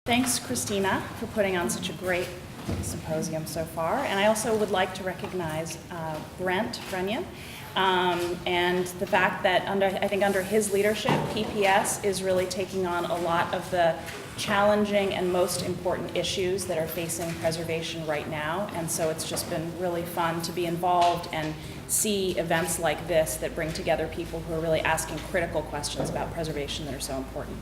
Thanks, Christina, for putting on such a great symposium so far. And I also would like to recognize Brent Brennan and the fact that I think under his leadership, PPS is really taking on a lot of the challenging and most important issues that are facing preservation right now. And so it's just been really fun to be involved and see events like this that bring together people who are really asking critical questions about preservation that are so important.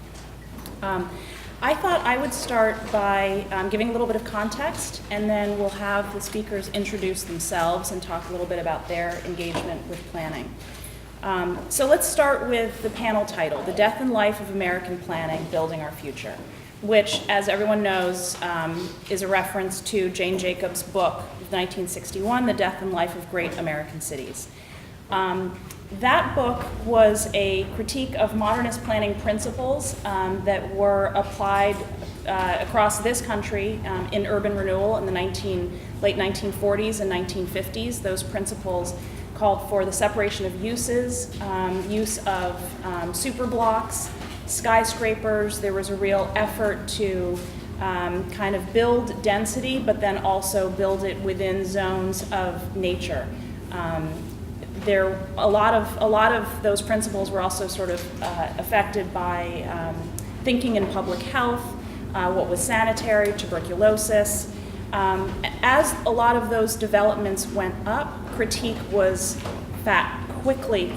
I thought I would start by giving a little bit of context, and then we'll have the speakers introduce themselves and talk a little bit about their engagement with planning. So let's start with the panel title, The Death and Life of American Planning, Building Our Future, which, as everyone knows, is a reference to Jane Jacobs' book of 1961, The Death and Life of Great American Cities. That book was a critique of modernist planning principles that were applied across this country in urban renewal in the late 1940s and 1950s. Those principles called for the separation of uses, use of superblocks, skyscrapers. There was a real effort to kind of build density, but then also build it within zones of nature. A lot of those principles were also sort of affected by thinking in public health, what was sanitary, tuberculosis. As a lot of those developments went up, critique was quickly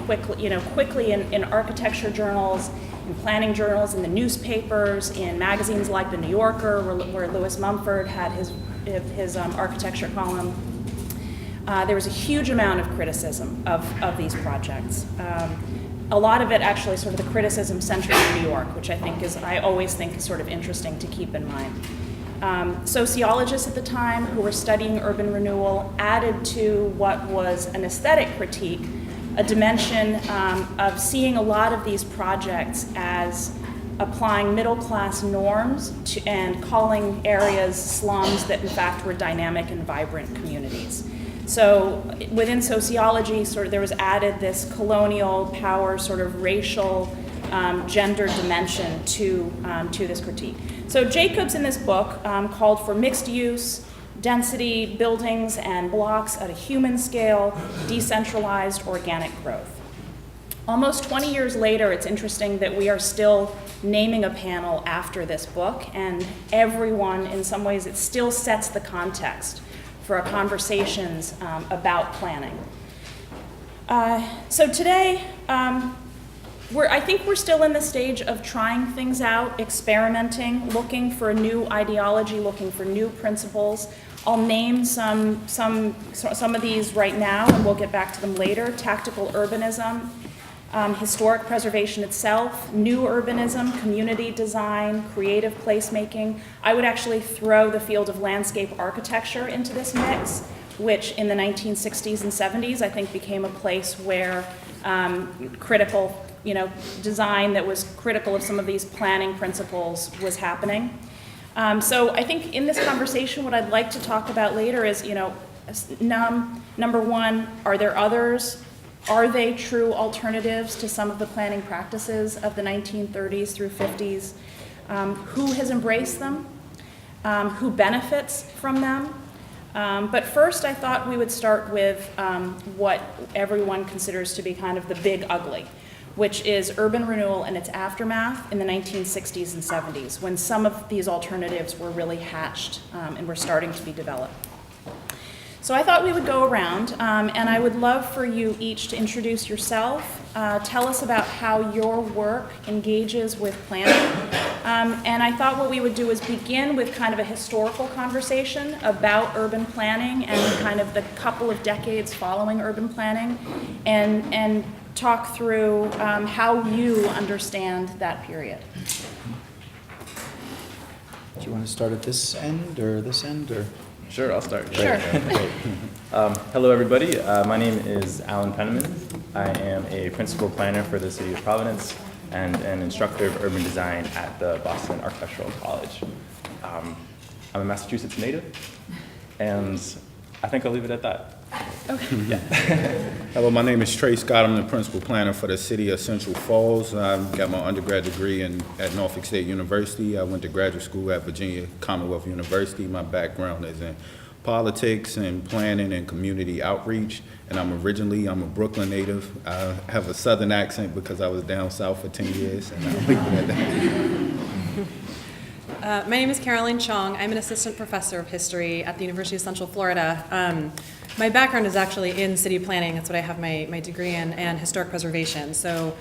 in architecture journals, in planning journals, in the newspapers, in magazines like The New Yorker, where Lewis Mumford had his architecture column. There was a huge amount of criticism of these projects. A lot of it actually sort of the criticism centered in New York, which I always think is sort of interesting to keep in mind. Sociologists at the time who were studying urban renewal added to what was an aesthetic critique a dimension of seeing a lot of these projects as applying middle-class norms and calling areas slums that in fact were dynamic and vibrant communities. So within sociology, there was added this colonial power, sort of racial, gender dimension to this critique. So Jacobs in this book called for mixed use, density, buildings and blocks at a human scale, decentralized organic growth. Almost 20 years later, it's interesting that we are still naming a panel after this book, and everyone, in some ways, it still sets the context for our conversations about planning. So today, I think we're still in the stage of trying things out, experimenting, looking for a new ideology, looking for new principles. I'll name some of these right now, and we'll get back to them later. Tactical urbanism, historic preservation itself, new urbanism, community design, creative placemaking. I would actually throw the field of landscape architecture into this mix, which in the 1960s and 70s I think became a place where critical, design that was critical of some of these planning principles was happening. So I think in this conversation what I'd like to talk about later is, number one, are there others? Are they true alternatives to some of the planning practices of the 1930s through 50s? Who has embraced them? Who benefits from them? But first, I thought we would start with what everyone considers to be kind of the big ugly, which is urban renewal and its aftermath in the 1960s and 70s, when some of these alternatives were really hatched and were starting to be developed. So I thought we would go around, and I would love for you each to introduce yourself, tell us about how your work engages with planning, and I thought what we would do is begin with kind of a historical conversation about urban planning and kind of the couple of decades following urban planning, and talk through how you understand that period. Do you want to start at this end or this end, or? Sure, I'll start. Sure. Great. Hello, everybody. My name is Penniman. I am a principal planner for the City of Providence and an instructor of urban design at the Boston Architectural College. I'm a Massachusetts native, and I think I'll leave it at that. Hello, my name is Trey Scott. I'm the principal planner for the City of Central Falls. I got my undergrad degree at Norfolk State University. I went to graduate school at Virginia Commonwealth University. My background is in politics and planning and community outreach. And I'm a Brooklyn native. I have a southern accent because I was down south for 10 years. And I'll leave it at that. My name is Caroline Cheong. I'm an assistant professor of history at the University of Central Florida. My background is actually in city planning. That's what I have my degree in, and historic preservation. So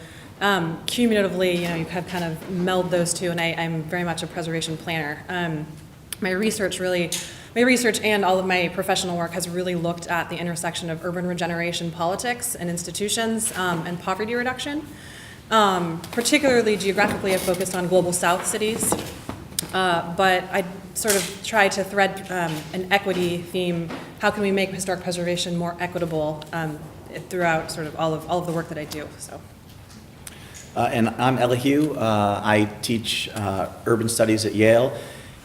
cumulatively, you have kind of meld those two, and I'm very much a preservation planner. My research and all of my professional work has really looked at the intersection of urban regeneration politics and institutions and poverty reduction. Particularly geographically, I've focused on global south cities. But I sort of try to thread an equity theme. How can we make historic preservation more equitable throughout sort of all of the work that I do? So. And I'm Elihu. I teach urban studies at Yale,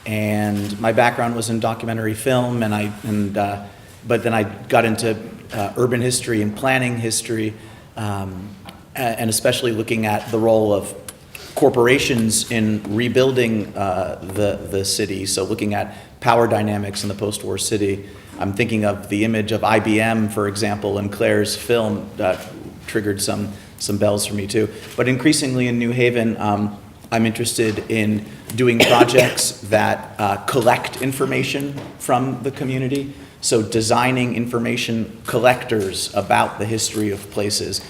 and my background was in documentary film, but then I got into urban history and planning history, and especially looking at the role of corporations in rebuilding the city, so looking at power dynamics in the post-war city. I'm thinking of the image of IBM, for example, in Claire's film that triggered some bells for me too. But increasingly in New Haven, I'm interested in doing projects that collect information from the community, so designing information collectors about the history of places.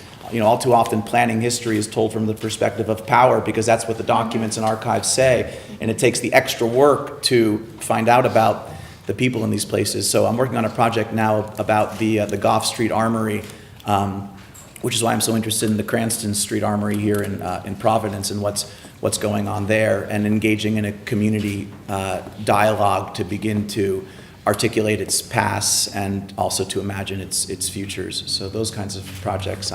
All too often planning history is told from the perspective of power because that's what the documents and archives say, and it takes the extra work to find out about the people in these places. So I'm working on a project now about the Gough Street Armory, which is why I'm so interested in the Cranston Street Armory here in Providence and what's going on there, and engaging in a community dialogue to begin to articulate its past and also to imagine its futures. So those kinds of projects,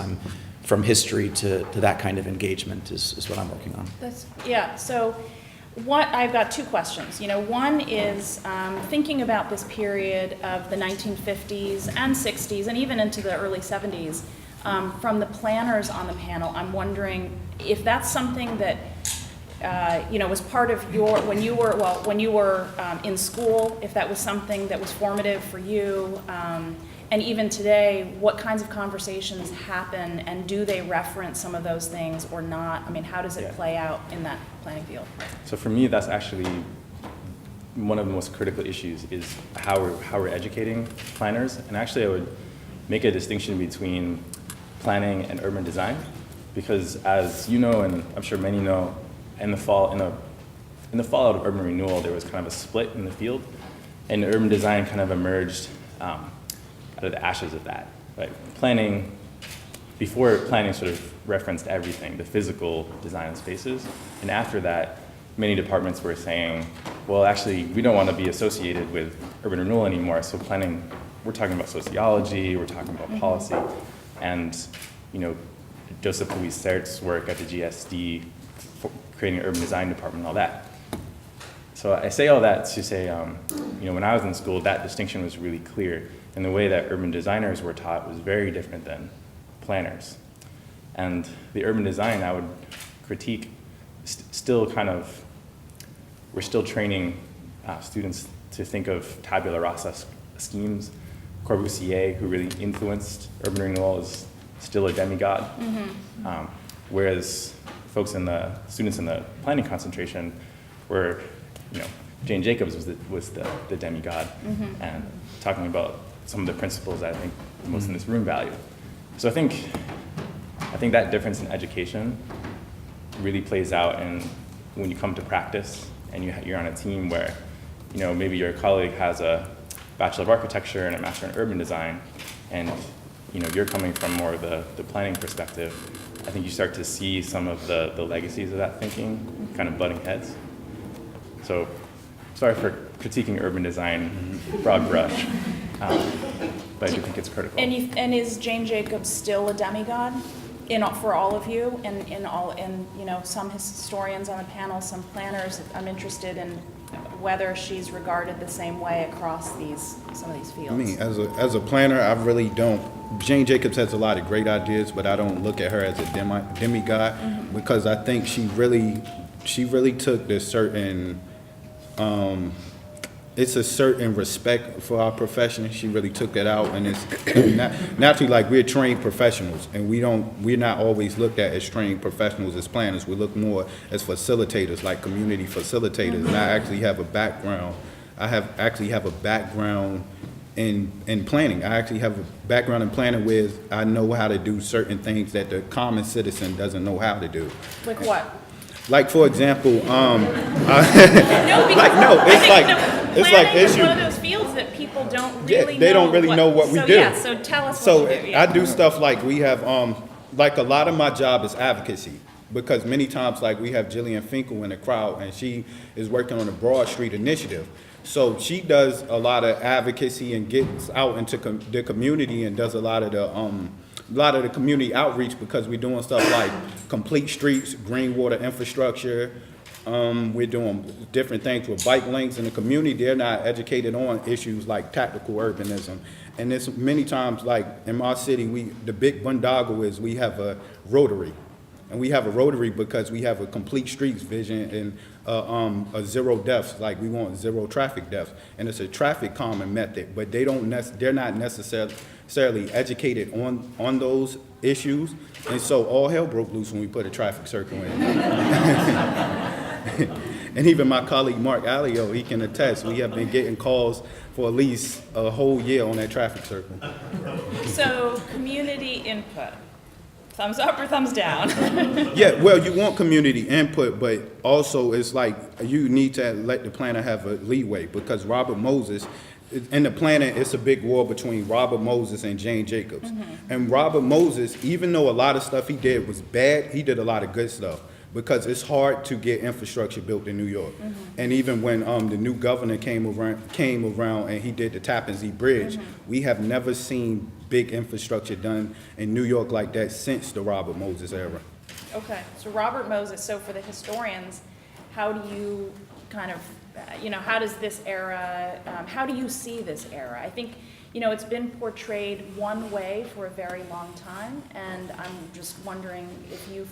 from history to that kind of engagement is what I'm working on. So I've got two questions. One is thinking about this period of the 1950s and 60s and even into the early 70s. From the planners on the panel, I'm wondering if that's something that was part of when you were in school, if that was something that was formative for you, and even today, what kinds of conversations happen, and do they reference some of those things or not? I mean, how does it play out in that planning field? So for me, that's actually one of the most critical issues is how we're educating planners. And actually, I would make a distinction between planning and urban design, because as you know, and I'm sure many know, in the fallout of urban renewal, there was kind of a split in the field, and urban design kind of emerged out of the ashes of that. Right? Before planning sort of referenced everything, the physical design of spaces, and after that, many departments were saying, well, actually, we don't want to be associated with urban renewal anymore, so planning, we're talking about sociology, we're talking about policy, and Joseph Louis Sert's work at the GSD, creating an urban design department and all that. So I say all that to say, when I was in school, that distinction was really clear, and the way that urban designers were taught was very different than planners. And the urban design, I would critique, we're still training students to think of tabula rasa schemes. Corbusier, who really influenced urban renewal, is still a demigod. Mm-hmm. Whereas students in the planning concentration were, Jane Jacobs was the demigod, mm-hmm. and talking about some of the principles that I think most in this room value. So I think that difference in education really plays out when you come to practice and you're on a team where, maybe your colleague has a Bachelor of Architecture and a Master in Urban Design, and you're coming from more of the planning perspective. I think you start to see some of the legacies of that thinking kind of butting heads. So sorry for critiquing urban design, broad brush, but I do think it's critical. And is Jane Jacobs still a demigod for all of you, and some historians on the panel, some planners? I'm interested in whether she's regarded the same way across some of these fields. I mean, as a planner, I really don't. Jane Jacobs has a lot of great ideas, but I don't look at her as a demigod because I think she really took this certain. It's a certain respect for our profession. She really took that out, and it's naturally like we're trained professionals, and we're not always looked at as trained professionals as planners. We look more as facilitators, like community facilitators. And I actually have a background. Actually have a background in planning. I actually have a background in planning where I know how to do certain things that the common citizen doesn't know how to do. Like what? Like for example, No, it's like planning is issue. one of those fields that people don't really know. They don't really know what we do. Yeah, so tell us So what you do. I do stuff like we have, like a lot of my job is advocacy, because many times like we have Jillian Finkel in the crowd, and she is working on the Broad Street initiative. So she does a lot of advocacy and gets out into the community and does a lot of the community outreach, because we're doing stuff like complete streets, green water infrastructure. We're doing different things with bike lanes in the community. They're not educated on issues like tactical urbanism. And it's many times, like in my city, the big boondoggle is we have a rotary. And we have a rotary because we have a complete streets vision and a zero deaths, like we want zero traffic deaths. And it's a traffic calming method, but they're not necessarily educated on those issues. And so all hell broke loose when we put a traffic circle in. And even my colleague Mark Elihu, he can attest, we have been getting calls for at least a whole year on that traffic circle. So community input, thumbs up or thumbs down? Yeah, well, you want community input, but also it's like you need to let the planner have a leeway, because Robert Moses, in the planning, it's a big war between Robert Moses and Jane Jacobs. And Robert Moses, even though a lot of stuff he did was bad, he did a lot of good stuff, because it's hard to get infrastructure built in New York. And even when the new governor came around and he did the Tappan Zee Bridge, we have never seen big infrastructure done in New York like that since the Robert Moses era. Okay, so Robert Moses, so for the historians, how do you kind of, how does this era, how do you see this era? I think, it's been portrayed one way for a very long time, and I'm just wondering if you've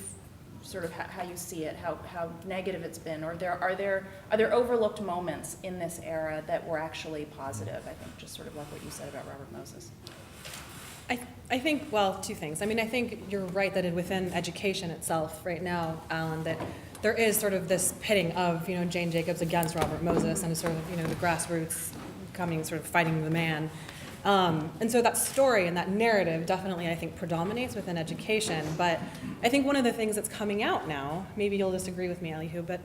sort of how you see it, how negative it's been, or are there overlooked moments in this era that were actually positive? I think just sort of like what you said about Robert Moses. I think, well, two things. I mean, I think you're right that within education itself right now, Alan, that there is sort of this pitting of, Jane Jacobs against Robert Moses, and sort of, the grassroots coming, sort of fighting the man. And so that story and that narrative definitely, I think, predominates within education. But I think one of the things that's coming out now, maybe you'll disagree with me, Elihu, but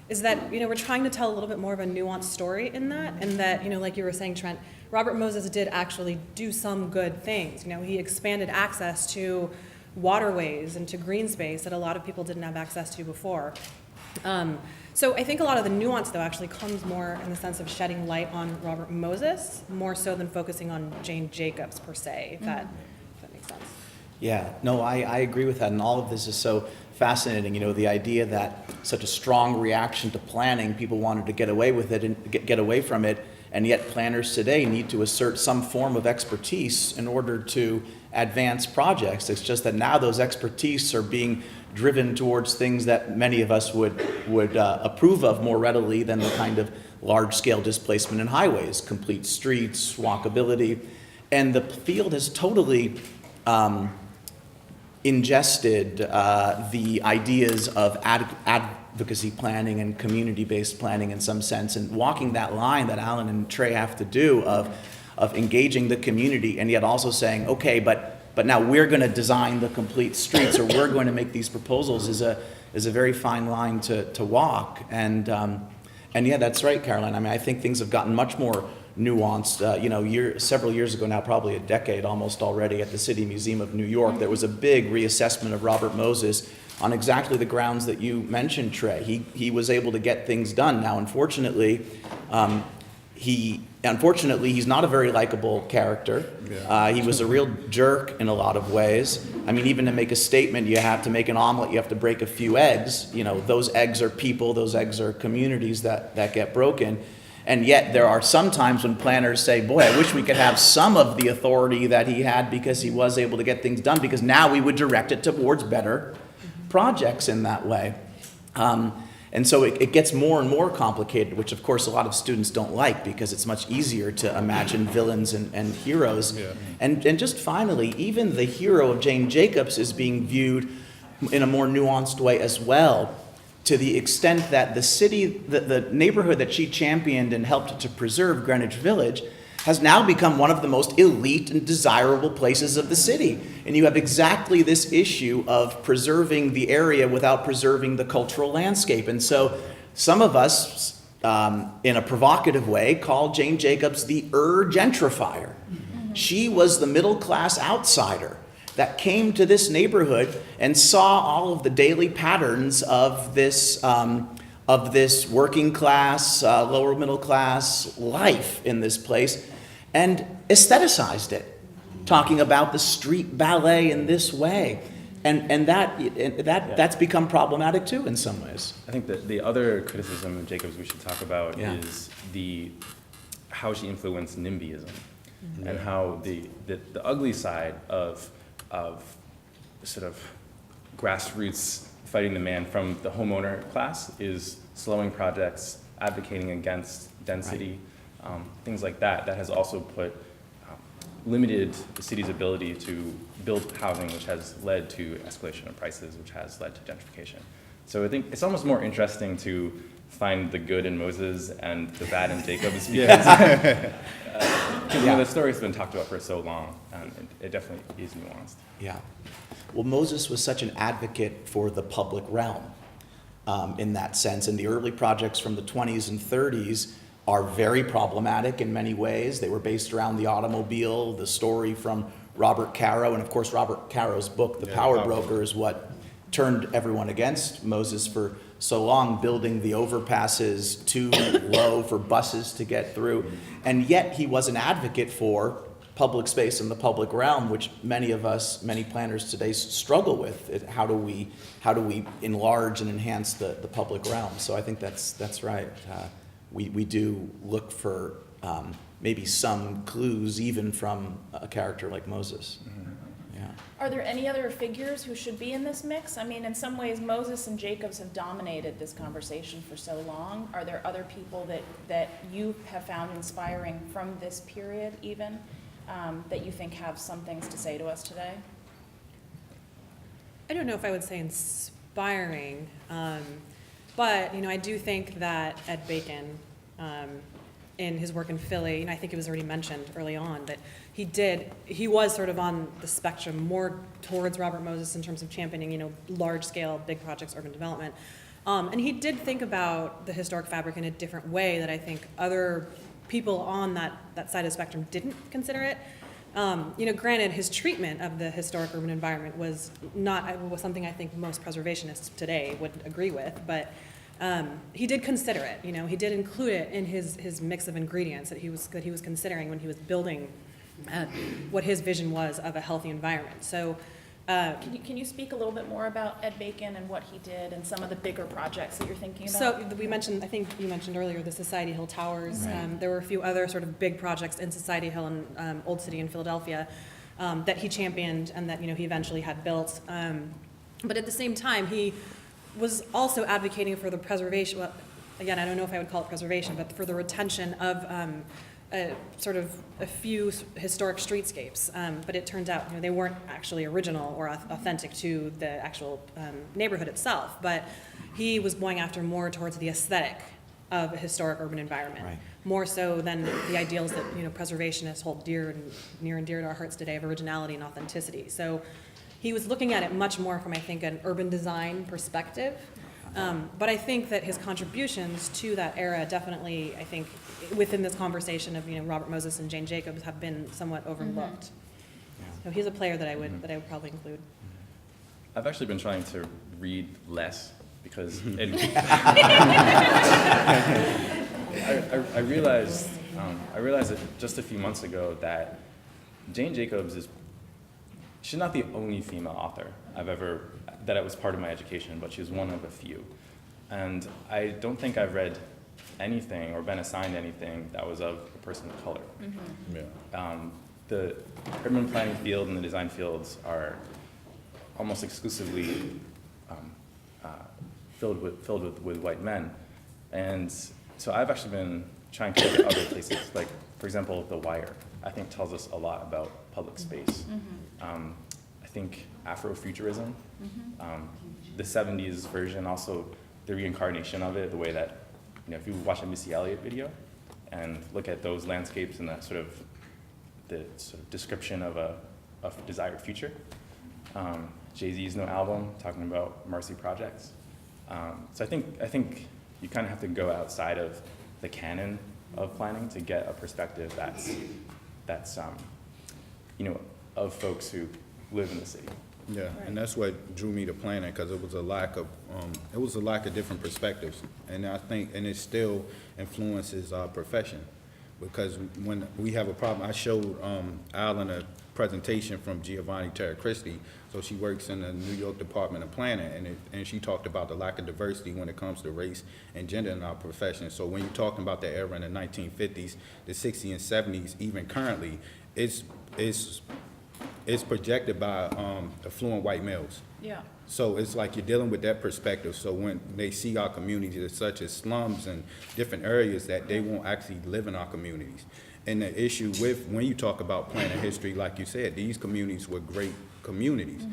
is that, we're trying to tell a little bit more of a nuanced story in that, and that, like you were saying, Trent, Robert Moses did actually do some good things. He expanded access to waterways and to green space that a lot of people didn't have access to before. So I think a lot of the nuance, though, actually comes more in the sense of shedding light on Robert Moses, more so than focusing on Jane Jacobs, per se, if that makes sense. Yeah, no, I agree with that, and all of this is so fascinating. The idea that such a strong reaction to planning, people wanted to get away with it and get away from it, and yet planners today need to assert some form of expertise in order to advance projects. It's just that now those expertise are being driven towards things that many of us would approve of more readily than the kind of large-scale displacement in highways, complete streets, walkability, and the field has totally ingested the ideas of advocacy planning and community-based planning in some sense, and walking that line that Alan and Trey have to do of engaging the community, and yet also saying, okay, but now we're going to design the complete streets, or we're going to make these proposals is a very fine line to walk. And yeah, that's right, Caroline. I mean, I think things have gotten much more nuanced. Several years ago now, probably a decade almost already, at the City Museum of New York, there was a big reassessment of Robert Moses on exactly the grounds that you mentioned, Trey. He was able to get things done. Now, unfortunately, he Unfortunately, he's not a very likable character. He was a real jerk in a lot of ways. I mean, even to make a statement, you have to make an omelet, you have to break a few eggs. You know, those eggs are people, those eggs are communities that get broken. And yet there are some times when planners say, boy, I wish we could have some of the authority that he had because he was able to get things done, because now we would direct it towards better projects in that way. And so it gets more and more complicated, which of course a lot of students don't like, because it's much easier to imagine villains and heroes. Yeah. And just finally, even the hero of Jane Jacobs is being viewed in a more nuanced way as well, to the extent that the city, the neighborhood that she championed and helped to preserve, Greenwich Village, has now become one of the most elite and desirable places of the city. And you have exactly this issue of preserving the area without preserving the cultural landscape. And so some of us, in a provocative way, call Jane Jacobs the gentrifier. She was the middle-class outsider that came to this neighborhood and saw all of the daily patterns of this working class, lower middle class life in this place, and aestheticized it, talking about the street ballet in this way. And that's become problematic too in some ways. I think that the other criticism of Jacobs we should talk about Yeah. is how she influenced NIMBYism, and how the ugly side of sort of grassroots fighting the man from the homeowner class is slowing projects, advocating against density, things like that. That has also limited the city's ability to build housing, which has led to escalation of prices, which has led to gentrification. So I think it's almost more interesting to find the good in Moses and the bad in Jacobs, because the story's been talked about for so long, and it definitely is nuanced. Yeah. Well, Moses was such an advocate for the public realm in that sense. And the early projects from the 20s and 30s are very problematic in many ways. They were based around the automobile, the story from Robert Caro, and of course Robert Caro's book, The Power Broker, is what turned everyone against Moses for so long, building the overpasses too low for buses to get through. And yet he was an advocate for public space in the public realm, which many planners today struggle with. How do we enlarge and enhance the public realm? So I think that's right. We do look for maybe some clues even from a character like Moses. Yeah. Are there any other figures who should be in this mix? I mean, in some ways, Moses and Jacobs have dominated this conversation for so long. Are there other people that you have found inspiring from this period even, that you think have some things to say to us today? I don't know if I would say inspiring, but I do think that Ed Bacon, in his work in Philly, I think it was already mentioned early on that he was sort of on the spectrum more towards Robert Moses in terms of championing, large-scale, big projects, urban development. And he did think about the historic fabric in a different way that I think other people on that side of the spectrum didn't consider it. Granted, his treatment of the historic urban environment was something I think most preservationists today would agree with, but he did consider it. He did include it in his mix of ingredients that he was considering when he was building what his vision was of a healthy environment. So. Can you speak a little bit more about Ed Bacon and what he did and some of the bigger projects that you're thinking about? So I think you mentioned earlier the Society Hill Towers. Right. There were a few other sort of big projects in Society Hill and Old City in Philadelphia that he championed and that he eventually had built. But at the same time, he was also advocating for the preservation. Well, again, I don't know if I would call it preservation, but for the retention of sort of a few historic streetscapes, but it turns out they weren't actually original or authentic to the actual neighborhood itself. But he was going after more towards the aesthetic of a historic urban environment, Right. more so than the ideals that preservationists hold near and dear to our hearts today of originality and authenticity. So he was looking at it much more from, I think, an urban design perspective. But I think that his contributions to that era definitely, I think, within this conversation of Robert Moses and Jane Jacobs have been somewhat overlooked. So he's a player that I would probably include. I've actually been trying to read less because I realized I realized that just a few months ago that Jane Jacobs she's not the only female author that was part of my education, but she was one of a few. And I don't think I've read anything or been assigned anything that was of a person of color. Yeah. The urban planning field and the design fields are almost exclusively filled with white men. And so I've actually been trying to look at other places, like, for example, The Wire, I think tells us a lot about public space. I think Afrofuturism, the 70s version, also the reincarnation of it, the way that, if you watch a Missy Elliott video and look at those landscapes and the sort of description of a desired future. Jay-Z's new album talking about Marcy projects. So I think you kind of have to go outside of the canon of planning to get a perspective that's of folks who live in the city. Yeah, and that's what drew me to planning, because it was a lack of different perspectives, and I think, and it still influences our profession, because when we have a problem, I showed Alan a presentation from Giovanni Terracristi, so she works in the New York Department of Planning, and she talked about the lack of diversity when it comes to race and gender in our profession. So when you're talking about the era in the 1950s, the 60s and 70s, even currently, it's projected by affluent white males. Yeah. So it's like you're dealing with that perspective. So when they see our communities such as slums and different areas, that they won't actually live in our communities. And the issue with, when you talk about planning history, like you said, these communities were great communities.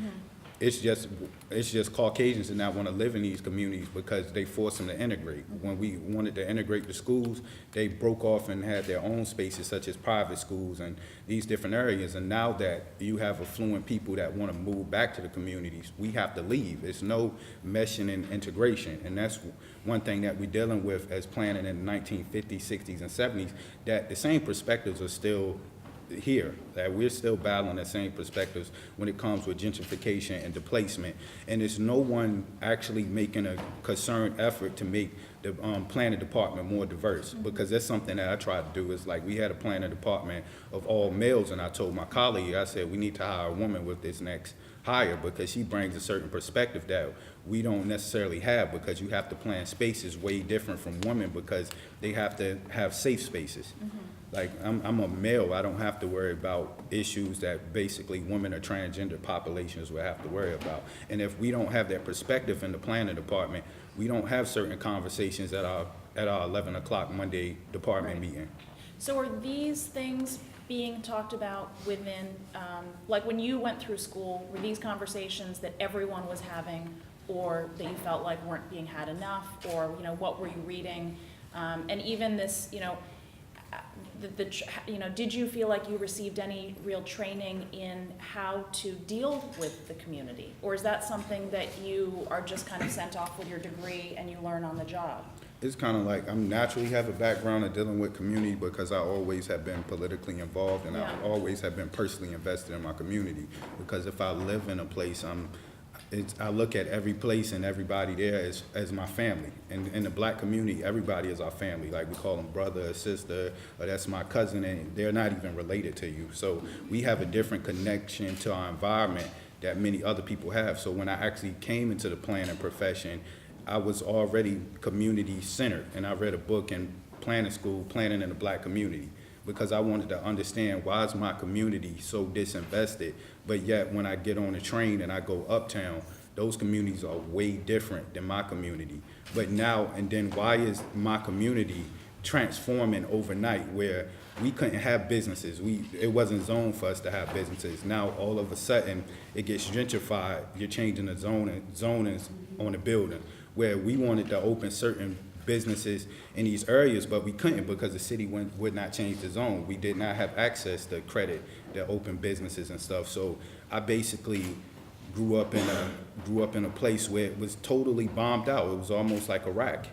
It's just Caucasians that not want to live in these communities because they force them to integrate. When we wanted to integrate the schools, they broke off and had their own spaces, such as private schools and these different areas. And now that you have affluent people that want to move back to the communities, we have to leave. It's no meshing and integration. And that's one thing that we're dealing with as planning in the 1950s, 60s, and 70s, that the same perspectives are still here, that we're still battling the same perspectives when it comes with gentrification and displacement, and there's no one actually making a concerned effort to make the planning department more diverse, because that's something that I try to do. Is like, we had a planning department of all males, and I told my colleague, I said, we need to hire a woman with this next hire, because she brings a certain perspective that we don't necessarily have, because you have to plan spaces way different from women, because they have to have safe spaces. Like, I'm a male, I don't have to worry about issues that basically women or transgender populations will have to worry about. And if we don't have that perspective in the planning department, we don't have certain conversations at our 11 o'clock Monday department meeting. So are these things being talked about within, like when you went through school, were these conversations that everyone was having, or that you felt like weren't being had enough, or, what were you reading? And even this, did you feel like you received any real training in how to deal with the community? Or is that something that you are just kind of sent off with your degree and you learn on the job? It's kind of like, I naturally have a background of dealing with community, because I always have been politically involved, and I always have been personally invested in my community. Because if I live in a place, I look at every place and everybody there as my family. And in the black community, everybody is our family. Like, we call them brother or sister, or that's my cousin, and they're not even related to you. So we have a different connection to our environment that many other people have. So when I actually came into the planning profession, I was already community centered, and I read a book in planning school, Planning in the Black Community, because I wanted to understand, why is my community so disinvested, but yet when I get on the train and I go uptown, those communities are way different than my community. But now, and then why is my community transforming overnight, where we couldn't have businesses? It wasn't zoned for us to have businesses. Now all of a sudden it gets gentrified. You're changing the zonings on the building, where we wanted to open certain businesses in these areas, but we couldn't, because the city would not change the zone. We did not have access to credit to open businesses and stuff. So I basically grew up in a place where it was totally bombed out. It was almost like Iraq.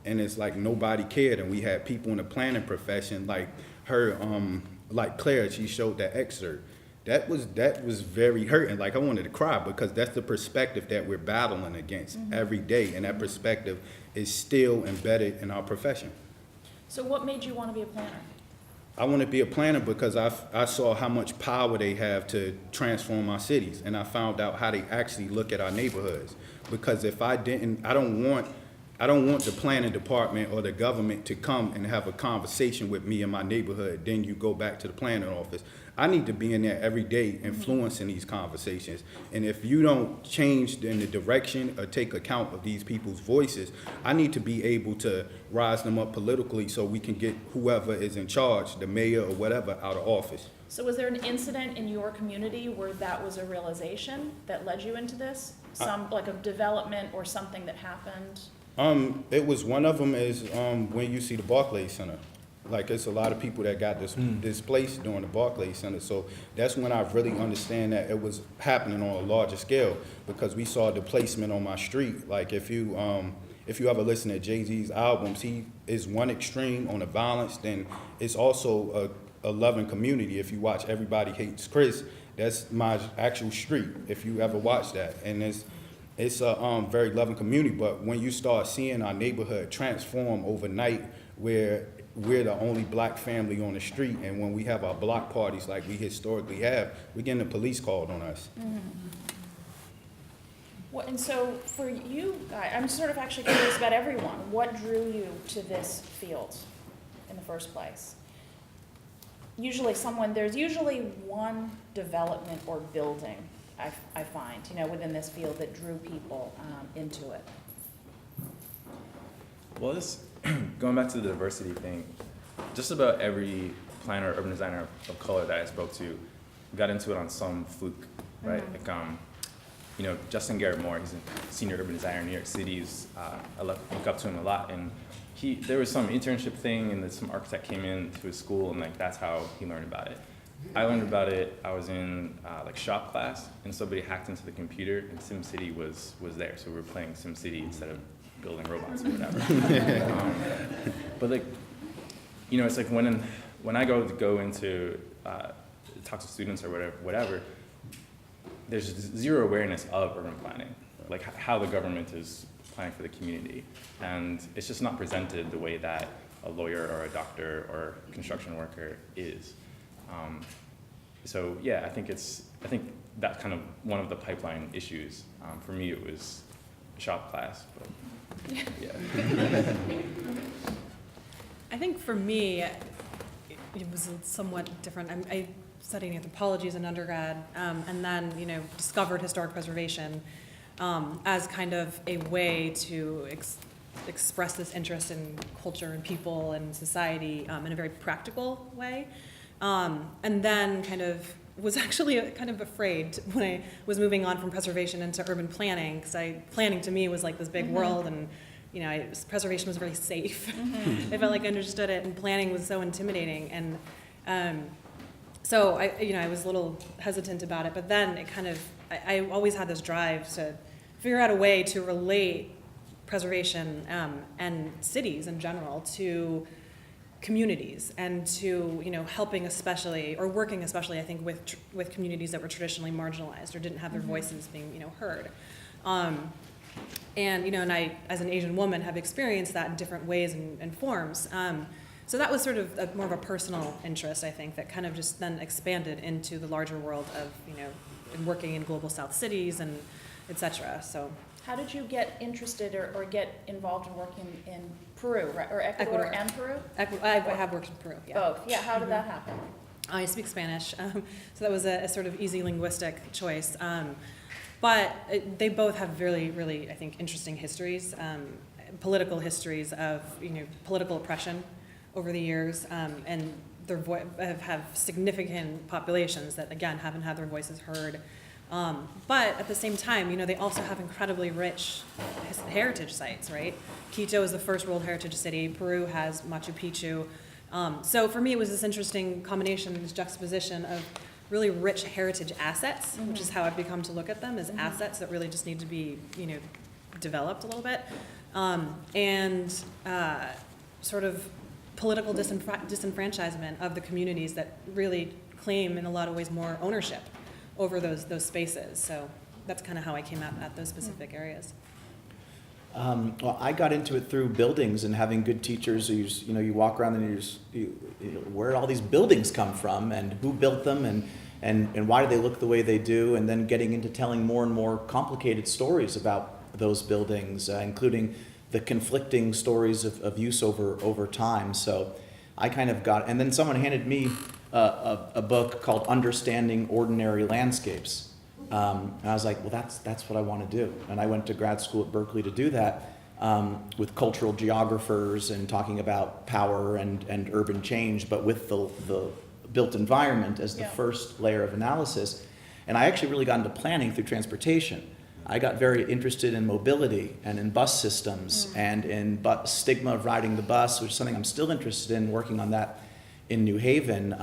And it's like nobody cared, and we had people in the planning profession, like her, like Claire, she showed that excerpt. That was very hurting. Like, I wanted to cry, because that's the perspective that we're battling against every day, and that perspective is still embedded in our profession. So what made you want to be a planner? I want to be a planner because I saw how much power they have to transform our cities, and I found out how they actually look at our neighborhoods. Because if I didn't, I don't want the planning department or the government to come and have a conversation with me in my neighborhood. Then you go back to the planning office. I need to be in there every day influencing these conversations. And if you don't change in the direction or take account of these people's voices, I need to be able to rise them up politically so we can get whoever is in charge, the mayor or whatever, out of office. So was there an incident in your community where that was a realization that led you into this? Like a development or something that happened? It was, one of them is when you see the Barclays Center. Like, it's a lot of people that got displaced during the Barclays Center. So that's when I really understand that it was happening on a larger scale, because we saw displacement on my street. Like, if you ever listen to Jay-Z's albums, he is one extreme on the violence, then it's also a loving community. If you watch Everybody Hates Chris, that's my actual street, if you ever watch that. And it's a very loving community. But when you start seeing our neighborhood transform overnight, where we're the only black family on the street, and when we have our block parties like we historically have, we're getting the police called on us. Well, and so for you, I'm sort of actually curious about everyone. What drew you to this field in the first place? There's usually one development or building, I find, within this field that drew people into it. Well, going back to the diversity thing, just about every planner, urban designer of color that I spoke to got into it on some fluke, right? Like, Justin Garrett Moore, he's a senior urban designer in New York City. I look up to him a lot, and there was some internship thing, and some architect came in to his school, and like that's how he learned about it. I learned about it. I was in like shop class, and somebody hacked into the computer, and SimCity was there, so we were playing SimCity instead of building robots or whatever. But like, it's like when I go into talk to students or whatever, there's zero awareness of urban planning, like how the government is planning for the community, and it's just not presented the way that a lawyer or a doctor or a construction worker is. So yeah, I think that's kind of one of the pipeline issues. For me, it was shop class, but yeah. I think for me, it was somewhat different. I studied anthropology as an undergrad, and then discovered historic preservation as kind of a way to express this interest in culture and people and society in a very practical way. And then kind of was actually kind of afraid when I was moving on from preservation into urban planning, because planning to me was like this big world, and preservation was really safe. I felt like I understood it, and planning was so intimidating, and so I was a little hesitant about it. But then it kind of I always had this drive to figure out a way to relate preservation and cities in general to communities, and to helping especially, or working especially, I think, with communities that were traditionally marginalized or didn't have their voices being heard. And I, as an Asian woman, have experienced that in different ways and forms. So that was sort of more of a personal interest, I think, that kind of just then expanded into the larger world of working in global South cities and et cetera. So. How did you get interested or get involved in working in Peru, right? Or Ecuador and Peru? I have worked in Peru, yeah. Both, yeah. How did that happen? I speak Spanish, so that was a sort of easy linguistic choice. But they both have really, really, I think, interesting histories, political histories of political oppression over the years, and have significant populations that, again, haven't had their voices heard. But at the same time, they also have incredibly rich heritage sites, right? Quito is the first World Heritage City. Peru has Machu Picchu. So for me, it was this interesting combination, this juxtaposition of really rich heritage assets, which is how I've become to look at them, as assets that really just need to be, developed a little bit, and sort of political disenfranchisement of the communities that really claim, in a lot of ways, more ownership over those spaces. So that's kind of how I came at those specific areas. Well, I got into it through buildings and having good teachers. You walk around and where did all these buildings come from, and who built them, and why do they look the way they do, and then getting into telling more and more complicated stories about those buildings, including the conflicting stories of use over time. So I kind of got, and then someone handed me a book called Understanding Ordinary Landscapes. And I was like, well, that's what I want to do. And I went to grad school at Berkeley to do that with cultural geographers and talking about power and urban change, but with the built environment as the first layer of analysis. And I actually really got into planning through transportation. I got very interested in mobility and in bus systems and in stigma of riding the bus, which is something I'm still interested in, working on that in New Haven,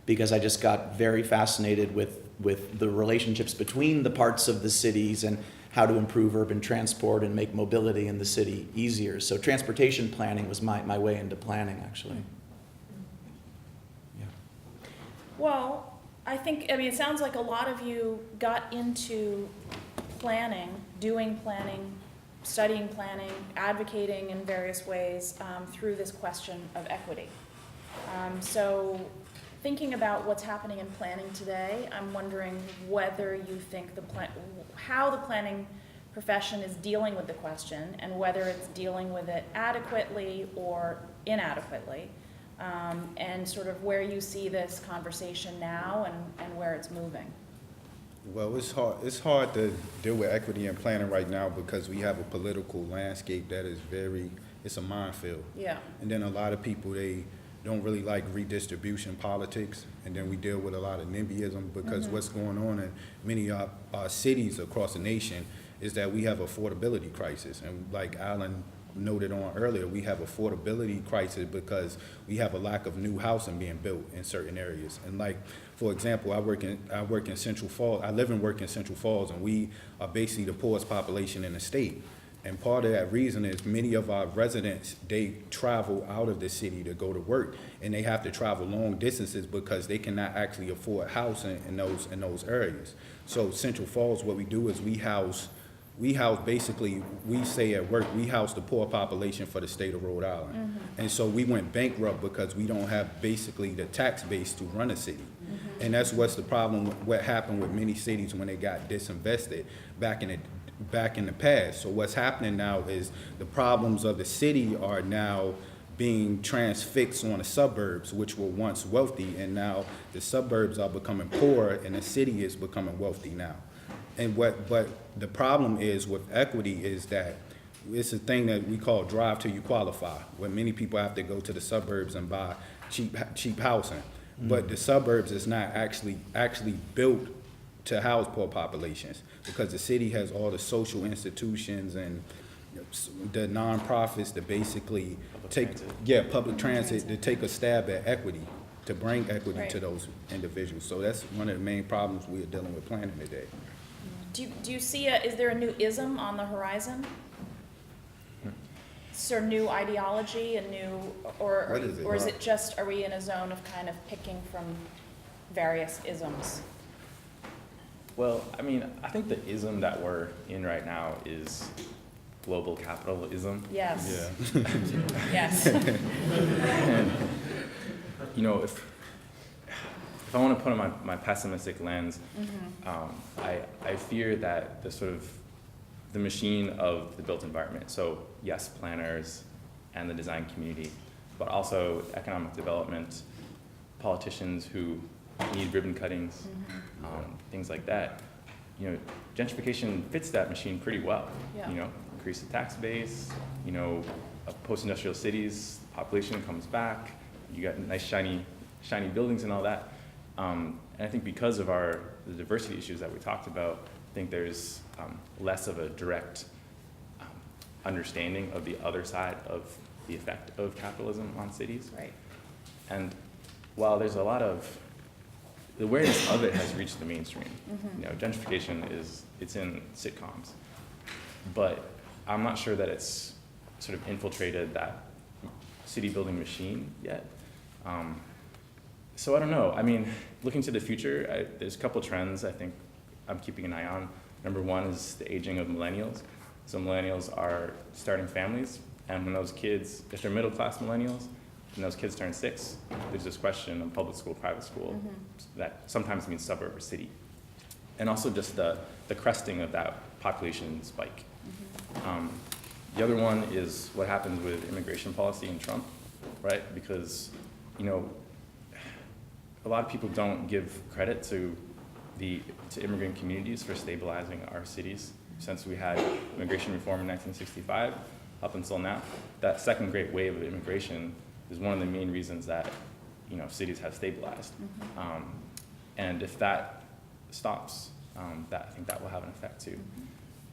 because I just got very fascinated with the relationships between the parts of the cities and how to improve urban transport and make mobility in the city easier. So transportation planning was my way into planning, actually. Yeah. Well, I mean, it sounds like a lot of you got into planning, doing planning, studying planning, advocating in various ways through this question of equity. So thinking about what's happening in planning today, I'm wondering whether you think how the planning profession is dealing with the question, and whether it's dealing with it adequately or inadequately. And sort of where you see this conversation now and where it's moving. Well, it's hard to deal with equity and planning right now because we have a political landscape that is it's a minefield. Yeah. And then a lot of people, they don't really like redistribution politics, and then we deal with a lot of NIMBYism because what's going on in many of our cities across the nation is that we have affordability crisis. And like Alan noted on earlier, we have affordability crisis because we have a lack of new housing being built in certain areas. And like, for example, I work in Central Falls. I live and work in Central Falls, and we are basically the poorest population in the state. And part of that reason is many of our residents, they travel out of the city to go to work, and they have to travel long distances because they cannot actually afford housing in those areas. So Central Falls, what we do is we house basically, we say at work, we house the poor population for the state of Rhode Island. And so we went bankrupt because we don't have basically the tax base to run a city. And that's what's the problem, what happened with many cities when they got disinvested back in the past. So what's happening now is the problems of the city are now being transfixed on the suburbs, which were once wealthy, and now the suburbs are becoming poor and the city is becoming wealthy now. But the problem is with equity is that it's a thing that we call drive till you qualify, where many people have to go to the suburbs and buy cheap housing. But the suburbs is not actually built to house poor populations because the city has all the social institutions and the nonprofits to basically public transit to take a stab at equity, to bring equity to those individuals. So that's one of the main problems we are dealing with planning today. Do you see is there a new ism on the horizon? So new ideology, or is it just, are we in a zone of kind of picking from various isms? Well, I mean, I think the ism that we're in right now is global capitalism. Yes. Yeah. Yes. And, if I want to put on my pessimistic lens, I fear that the machine of the built environment, so yes, planners and the design community, but also economic development, politicians who need ribbon cuttings, things like that. Gentrification fits that machine pretty well. Yeah. Increase the tax base, post-industrial cities, population comes back, you got nice shiny buildings and all that. And I think because of the diversity issues that we talked about, I think there's less of a direct understanding of the other side of the effect of capitalism on cities. Right. And while there's a lot of, the awareness of it has reached the mainstream. Gentrification it's in sitcoms, but I'm not sure that it's sort of infiltrated that city building machine yet. So I don't know. I mean, looking to the future, there's a couple trends I think I'm keeping an eye on. Number one is the aging of millennials. So millennials are starting families, and when those kids, if they're middle-class millennials, when those kids turn 6, there's this question of public school, private school, that sometimes means suburb or city. And also just the cresting of that population spike. The other one is what happens with immigration policy in Trump, right? Because, you know, a lot of people don't give credit to immigrant communities for stabilizing our cities. Since we had immigration reform in 1965 up until now, that second great wave of immigration is one of the main reasons that, you know, cities have stabilized. And if that stops, I think that will have an effect too.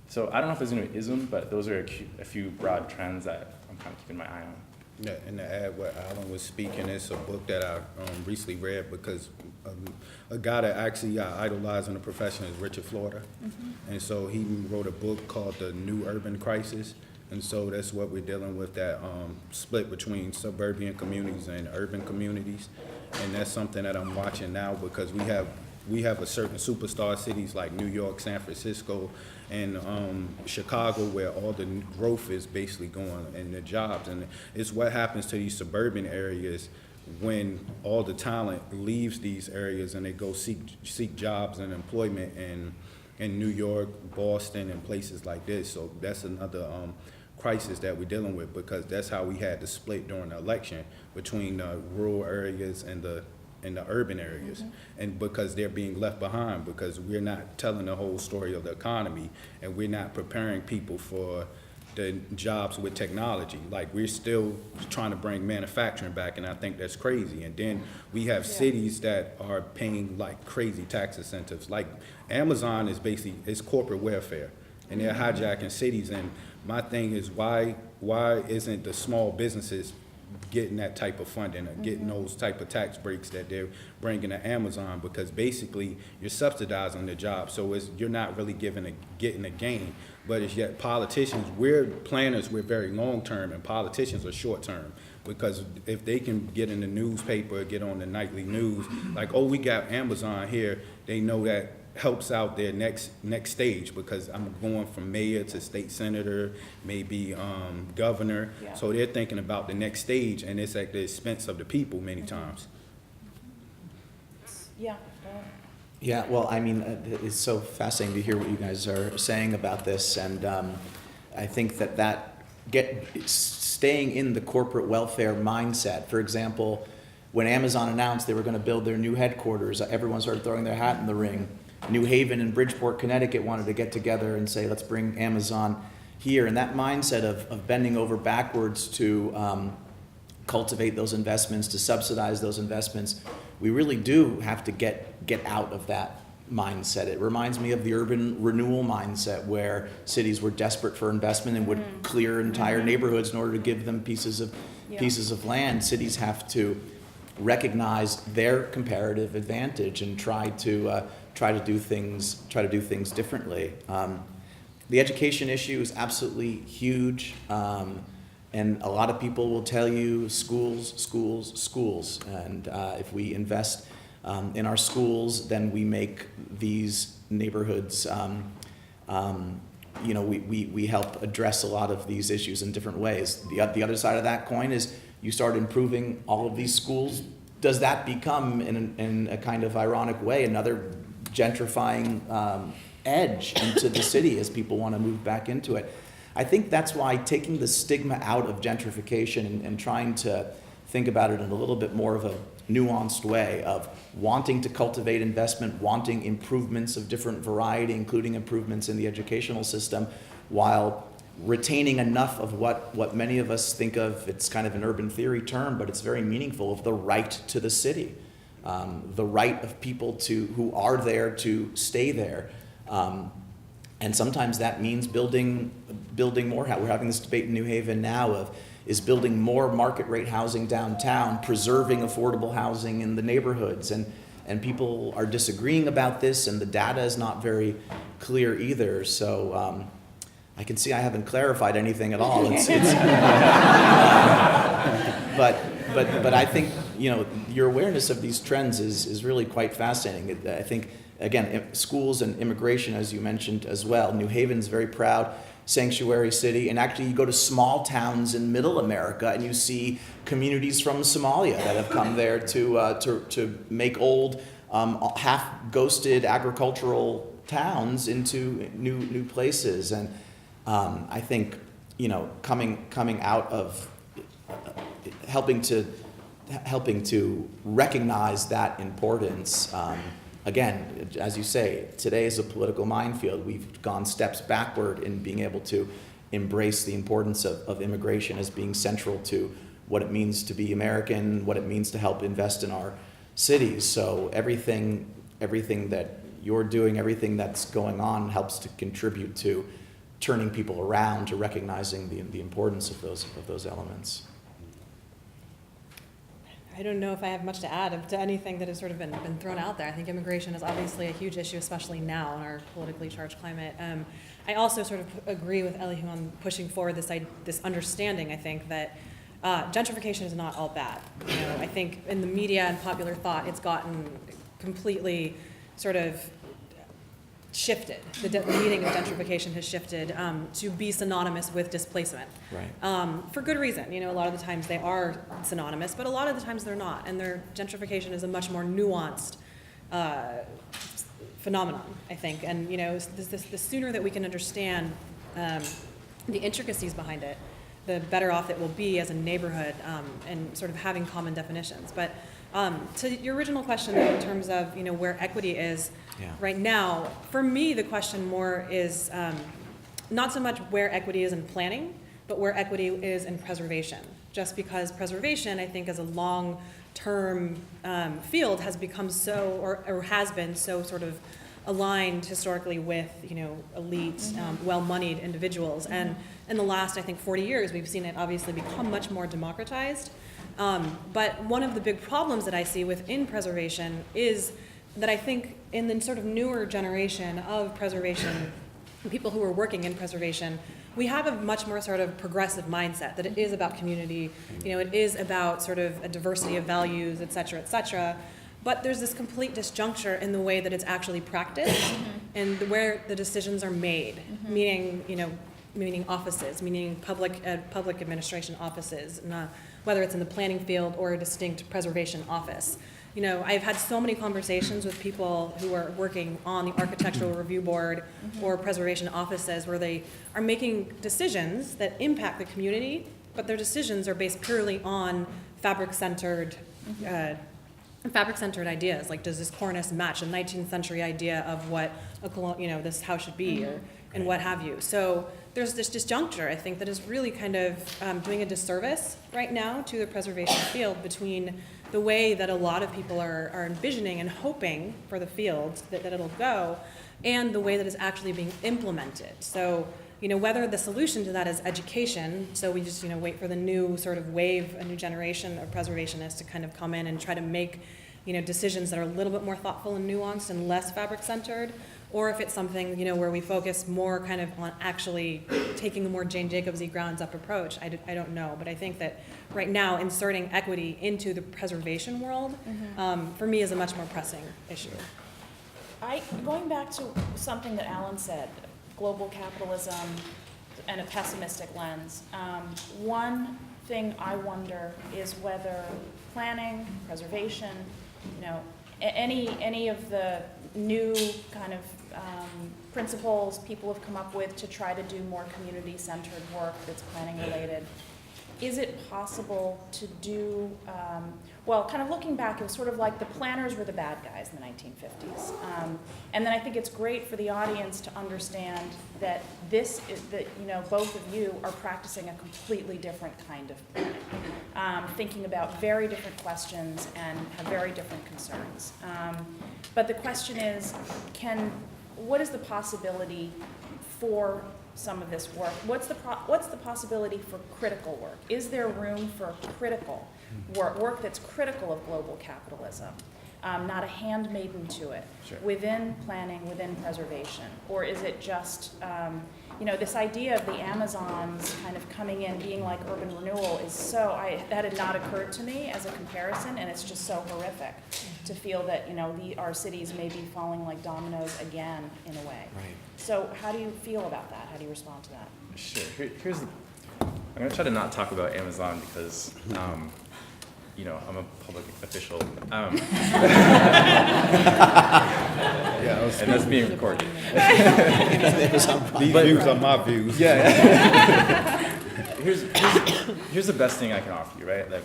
So I don't know if there's any ism, but those are a few broad trends that I'm kind of keeping my eye on. Yeah, and to add what Alan was speaking, it's a book that I recently read because a guy that actually I idolize in the profession is Richard Florida. And so he wrote a book called The New Urban Crisis. And so that's what we're dealing with, that split between suburban communities and urban communities. And that's something that I'm watching now because we have a certain superstar cities like New York, San Francisco, and Chicago, where all the growth is basically going and the jobs. And it's what happens to these suburban areas when all the talent leaves these areas and they go seek jobs and employment in New York, Boston, and places like this. So that's another crisis that we're dealing with, because that's how we had the split during the election between the rural areas and the urban areas, and because they're being left behind, because we're not telling the whole story of the economy, and we're not preparing people for the jobs with technology. Like, we're still trying to bring manufacturing back, and I think that's crazy. And then we have cities that are paying like crazy tax incentives. Like Amazon is basically, it's corporate welfare, and they're hijacking cities. And my thing is, why isn't the small businesses getting that type of funding or getting those type of tax breaks that they're bringing to Amazon? Because basically you're subsidizing the job, so you're not really getting a gain. But it's yet politicians, we're planners, we're very long term, and politicians are short term. Because if they can get in the newspaper, get on the nightly news, like, oh, we got Amazon here, they know that helps out their next stage, because I'm going from mayor to state senator, maybe governor. Yeah. So they're thinking about the next stage, and it's at the expense of the people many times. Yeah. Yeah, well, I mean, it's so fascinating to hear what you guys are saying about this, and I think that staying in the corporate welfare mindset. For example, when Amazon announced they were going to build their new headquarters, everyone started throwing their hat in the ring. New Haven and Bridgeport, Connecticut wanted to get together and say, let's bring Amazon here. And that mindset of bending over backwards to cultivate those investments, to subsidize those investments, we really do have to get out of that mindset. It reminds me of the urban renewal mindset, where cities were desperate for investment and would clear entire neighborhoods in order to give them pieces of land. Cities have to recognize their comparative advantage and try to do things differently. The education issue is absolutely huge, and a lot of people will tell you schools. And if we invest in our schools, then we make these neighborhoods. We help address a lot of these issues in different ways. The other side of that coin is you start improving all of these schools. Does that become, in a kind of ironic way, another gentrifying edge into the city as people want to move back into it? I think that's why taking the stigma out of gentrification and trying to think about it in a little bit more of a nuanced way of wanting to cultivate investment, wanting improvements of different variety, including improvements in the educational system, while retaining enough of what many of us think of, it's kind of an urban theory term, but it's very meaningful, of the right to the city, the right of people who are there to stay there. And sometimes that means building more. We're having this debate in New Haven now is building more market rate housing downtown, preserving affordable housing in the neighborhoods. And people are disagreeing about this, and the data is not very clear either. So I can see I haven't clarified anything at all. But I think, your awareness of these trends is really quite fascinating. I think, again, schools and immigration, as you mentioned as well. New Haven's very proud sanctuary city. And actually, you go to small towns in Middle America, and you see communities from Somalia that have come there to make old, half ghosted agricultural towns into new places. And I think, you know, coming out of helping to recognize that importance. Again, as you say, today is a political minefield. We've gone steps backward in being able to embrace the importance of immigration as being central to what it means to be American, what it means to help invest in our cities. So everything that you're doing, everything that's going on helps to contribute to turning people around to recognizing the importance of those elements. I don't know if I have much to add to anything that has sort of been thrown out there. I think immigration is obviously a huge issue, especially now in our politically charged climate. I also sort of agree with Elihu on pushing forward this understanding, I think, that gentrification is not all bad. You know, I think in the media and popular thought, it's gotten completely sort of shifted. The meaning of gentrification has shifted to be synonymous with displacement. Right. For good reason. You know, a lot of the times they are synonymous, but a lot of the times they're not. And gentrification is a much more nuanced phenomenon, I think. And, you know, the sooner that we can understand the intricacies behind it, the better off it will be as a neighborhood and sort of having common definitions. But to your original question, though, in terms of, you know, where equity is right now, for me, the question more is not so much where equity is in planning, but where equity is in preservation. Just because preservation, I think, as a long-term field has become so, or has been so sort of aligned historically with, you know, elite, well-moneyed individuals. And in the last, I think, 40 years, we've seen it obviously become much more democratized. But one of the big problems that I see within preservation is that I think in the sort of newer generation of preservation, people who are working in preservation, we have a much more sort of progressive mindset, that it is about community, you know, it is about sort of a diversity of values, et cetera, et cetera. But there's this complete disjuncture in the way that it's actually practiced and where the decisions are made, meaning offices, meaning public administration offices, whether it's in the planning field or a distinct preservation office. You know, I've had so many conversations with people who are working on the architectural review board or preservation offices where they are making decisions that impact the community, but their decisions are based purely on fabric-centered ideas, like does this cornice match a 19th century idea of what this house should be, and what have you. So there's this disjuncture, I think, that is really kind of doing a disservice right now to the preservation field between the way that a lot of people are envisioning and hoping for the field that it'll go, and the way that it's actually being implemented. So, you know, whether the solution to that is education, so we just, you know, wait for the new sort of wave, a new generation of preservationists to kind of come in and try to make, you know, decisions that are a little bit more thoughtful and nuanced and less fabric-centered, or if it's something, you know, where we focus more kind of on actually taking a more Jane Jacobs-y grounds-up approach. I don't know, but I think that right now inserting equity into the preservation world, for me, is a much more pressing issue. Going back to something that Alan said, global capitalism and a pessimistic lens. One thing I wonder is whether planning, preservation, you know, any of the new kind of principles people have come up with to try to do more community-centered work that's planning related. Is it possible to do, well, kind of looking back, it was sort of like the planners were the bad guys in the 1950s. And then I think it's great for the audience to understand that both of you are practicing a completely different kind of planning, thinking about very different questions and have very different concerns. But the question is, what is the possibility for some of this work? What's the possibility for critical work? Is there room for critical work that's critical of global capitalism, not a handmaiden to it, within planning, within preservation? Or is it just, this idea of the Amazons kind of coming in, being like urban renewal is that had not occurred to me as a comparison, and it's just so horrific. to feel that, you know, our cities may be falling like dominoes again, in a way. Right. So how do you feel about that? How do you respond to that? Sure. I'm going to try to not talk about Amazon because, you know, I'm a public official. And that's being recorded. These views are my views. Here's the best thing I can offer you, right? Like,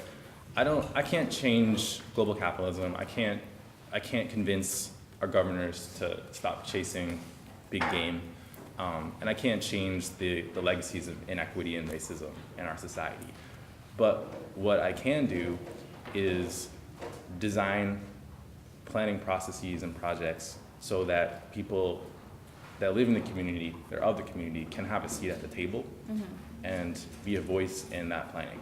I can't change global capitalism. I can't convince our governors to stop chasing big game. And I can't change the legacies of inequity and racism in our society. But what I can do is design planning processes and projects so that people that live in the community, that are of the community, can have a seat at the table and be a voice in that planning.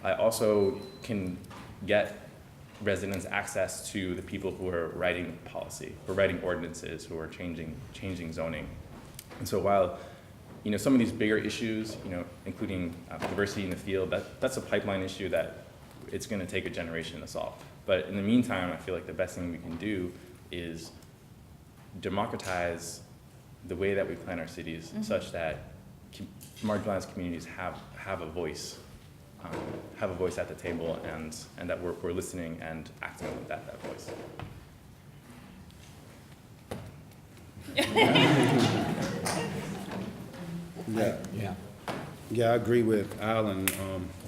I also can get residents access to the people who are writing policy, who are writing ordinances, who are changing zoning. And so while, you know, some of these bigger issues, you know, including diversity in the field, that's a pipeline issue that it's going to take a generation to solve. But in the meantime, I feel like the best thing we can do is democratize the way that we plan our cities such that marginalized communities have a voice at the table, and that we're listening and acting on that voice. Yeah, I agree with Alan.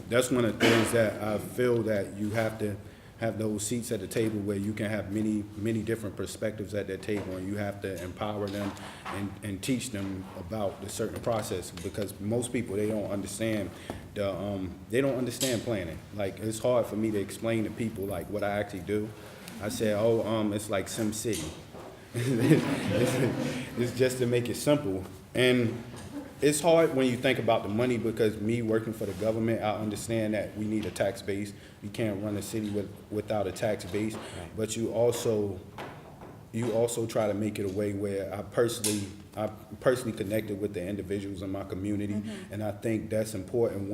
That's one of the things that I feel that you have to have those seats at the table where you can have many different perspectives at that table, and you have to empower them and teach them about the certain process, because most people, they don't understand planning. Like, it's hard for me to explain to people like what I actually do. I say, it's like SimCity. It's just to make it simple. And it's hard when you think about the money, because me working for the government, I understand that we need a tax base. You can't run a city without a tax base. Right. But you also try to make it a way where I personally connected with the individuals in my community, and I think that's important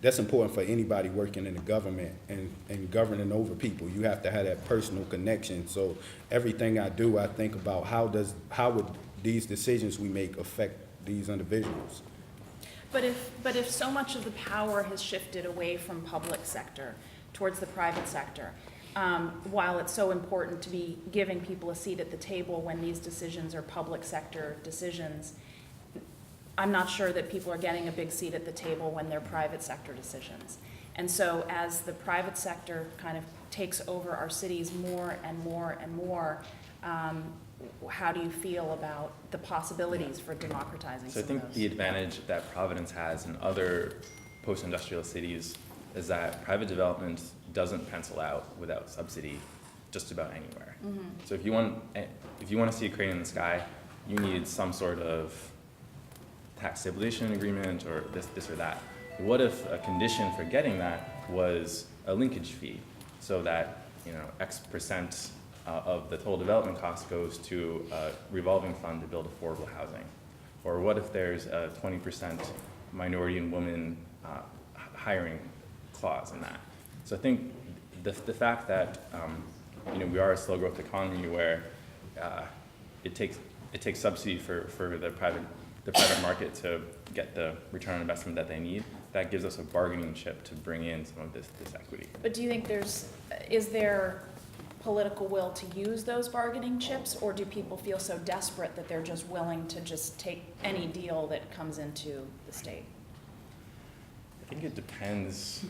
that's important for anybody working in the government and governing over people. You have to have that personal connection. So everything I do, I think about how would these decisions we make affect these individuals. But if so much of the power has shifted away from public sector towards the private sector, while it's so important to be giving people a seat at the table when these decisions are public sector decisions, I'm not sure that people are getting a big seat at the table when they're private sector decisions. And so as the private sector kind of takes over our cities more and more and more, how do you feel about the possibilities for democratizing So I some of think those? the advantage that Providence has in other post-industrial cities is that private development doesn't pencil out without subsidy just about anywhere. So if you want to see a crane in the sky, you need some sort of tax stabilization agreement or this or that. What if a condition for getting that was a linkage fee, so that, you know, X percent of the total development cost goes to a revolving fund to build affordable housing? Or what if there's a 20% minority and women hiring clause in that? So I think the fact that you know, we are a slow growth economy where it takes subsidy for the private market to get the return on investment that they need, that gives us a bargaining chip to bring in some of this equity. But do you think is there political will to use those bargaining chips, or do people feel so desperate that they're just willing to just take any deal that comes into the state? I think it depends.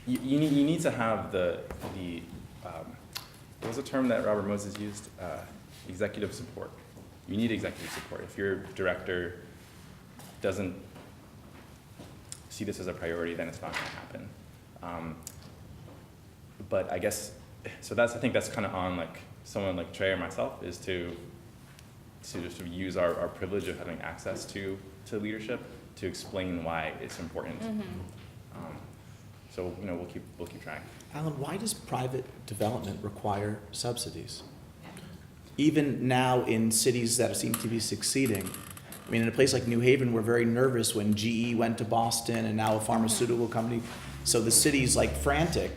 You need to have the what was the term that Robert Moses used? Executive support. You need executive support. If your director doesn't see this as a priority, then it's not going to happen. But I guess, so I think that's kind of on like someone like Trey or myself, is to just use our privilege of having access to leadership to explain why it's important. So, you know, we'll keep trying. Alan, why does private development require subsidies? Even now in cities that seem to be succeeding, I mean, in a place like New Haven, we're very nervous when GE went to Boston and now a pharmaceutical company. So the city's like frantic.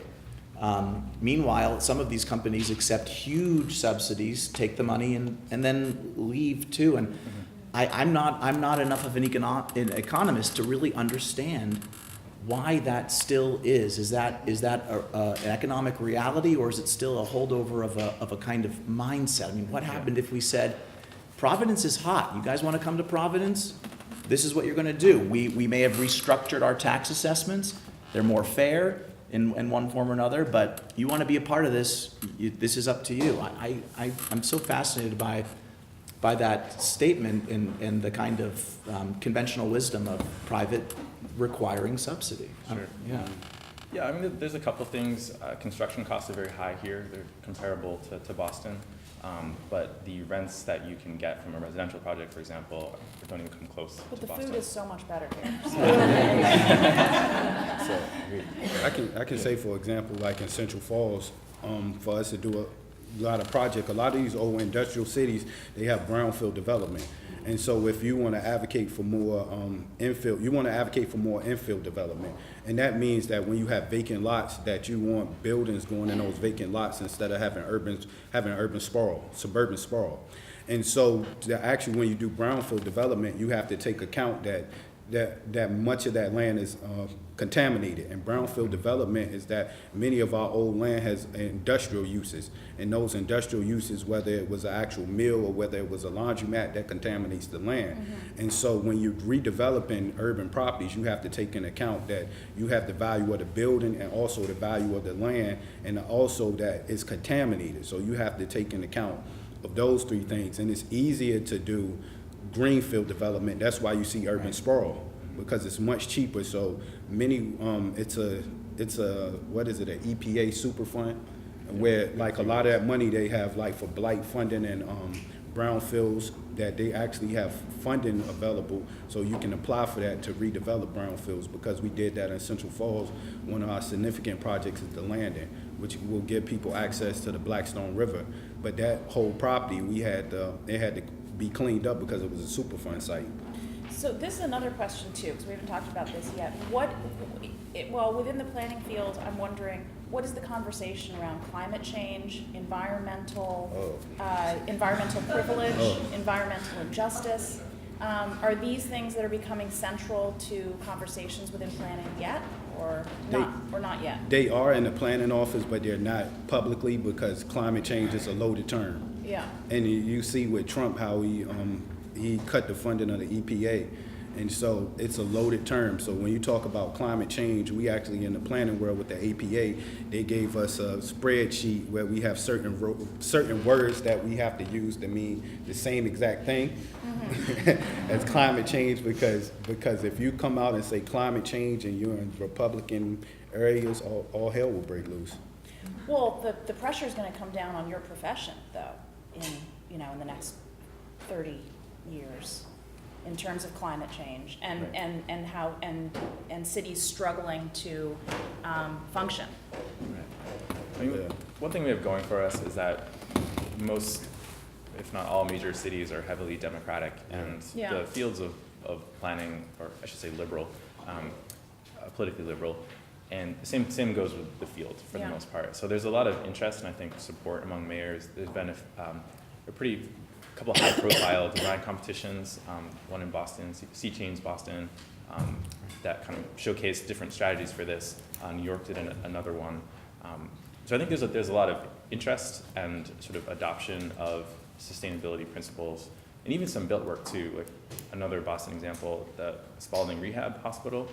Meanwhile, some of these companies accept huge subsidies, take the money and then leave too. And I'm not enough of an economist to really understand why that still is. Is that an economic reality, or is it still a holdover of a kind of mindset? I mean, what happened if we said, Providence is hot. You guys want to come to Providence? This is what you're going to do. We may have restructured our tax assessments. They're more fair in one form or another, but you want to be a part of this, this is up to you. I'm so fascinated by that statement and the kind of conventional wisdom of private requiring subsidy. Sure. Yeah. Yeah, I mean, there's a couple things. Construction costs are very high here. They're comparable to Boston. But the rents that you can get from a residential project, for example, don't even come close But to the Boston. food is so much better here. I can say, for example, like in Central Falls, for us to do a lot of projects, a lot of these old industrial cities, they have brownfield development. And so if you want to advocate for more infill, you want to advocate for more infill development. And that means that when you have vacant lots, that you want buildings going in those vacant lots instead of having urban sprawl, suburban sprawl. And so actually when you do brownfield development, you have to take account that much of that land is contaminated. And brownfield development is that many of our old land has industrial uses. And those industrial uses, whether it was an actual mill or whether it was a laundromat, that contaminates the land. And so when you're redeveloping urban properties, you have to take into account that you have the value of the building and also the value of the land, and also that it's contaminated. So you have to take into account of those three things. And it's easier to do greenfield development. That's why you see urban sprawl, because it's much cheaper. So many, it's a what is it, an EPA super fund, where like a lot of that money they have like for blight funding and brownfields, that they actually have funding available, so you can apply for that to redevelop brownfields, because we did that in Central Falls. One of our significant projects is the landing, which will give people access to the Blackstone River. But that whole property, it had to be cleaned up because it was a Superfund site. So this is another question too, because we haven't talked about this yet. Well, within the planning field, I'm wondering, what is the conversation around climate change, environmental privilege, environmental injustice? Are these things that are becoming central to conversations within planning yet, or not yet? They are in the planning office, but they're not publicly, because climate change is a loaded term. Yeah. And you see with Trump how he cut the funding of the EPA. And so it's a loaded term. So when you talk about climate change, we actually in the planning world with the APA, they gave us a spreadsheet where we have certain words that we have to use to mean the same exact thing as climate change, because if you come out and say climate change and you're in Republican areas, all hell will break loose. Well, the pressure is going to come down on your profession, though, in the next 30 years, in terms of climate change and how cities struggling to function. I mean, one thing we have going for us is that most, if not all, major cities are heavily democratic, and the fields of planning, or I should say liberal, politically liberal, and same goes with the field for the most part. So there's a lot of interest and I think support among mayors. There's been a couple of high-profile design competitions, one in Boston, Sea Change Boston, that kind of showcased different strategies for this. New York did another one. So I think there's a lot of interest and sort of adoption of sustainability principles, and even some built work too. Like another Boston example, the Spalding Rehab Hospital,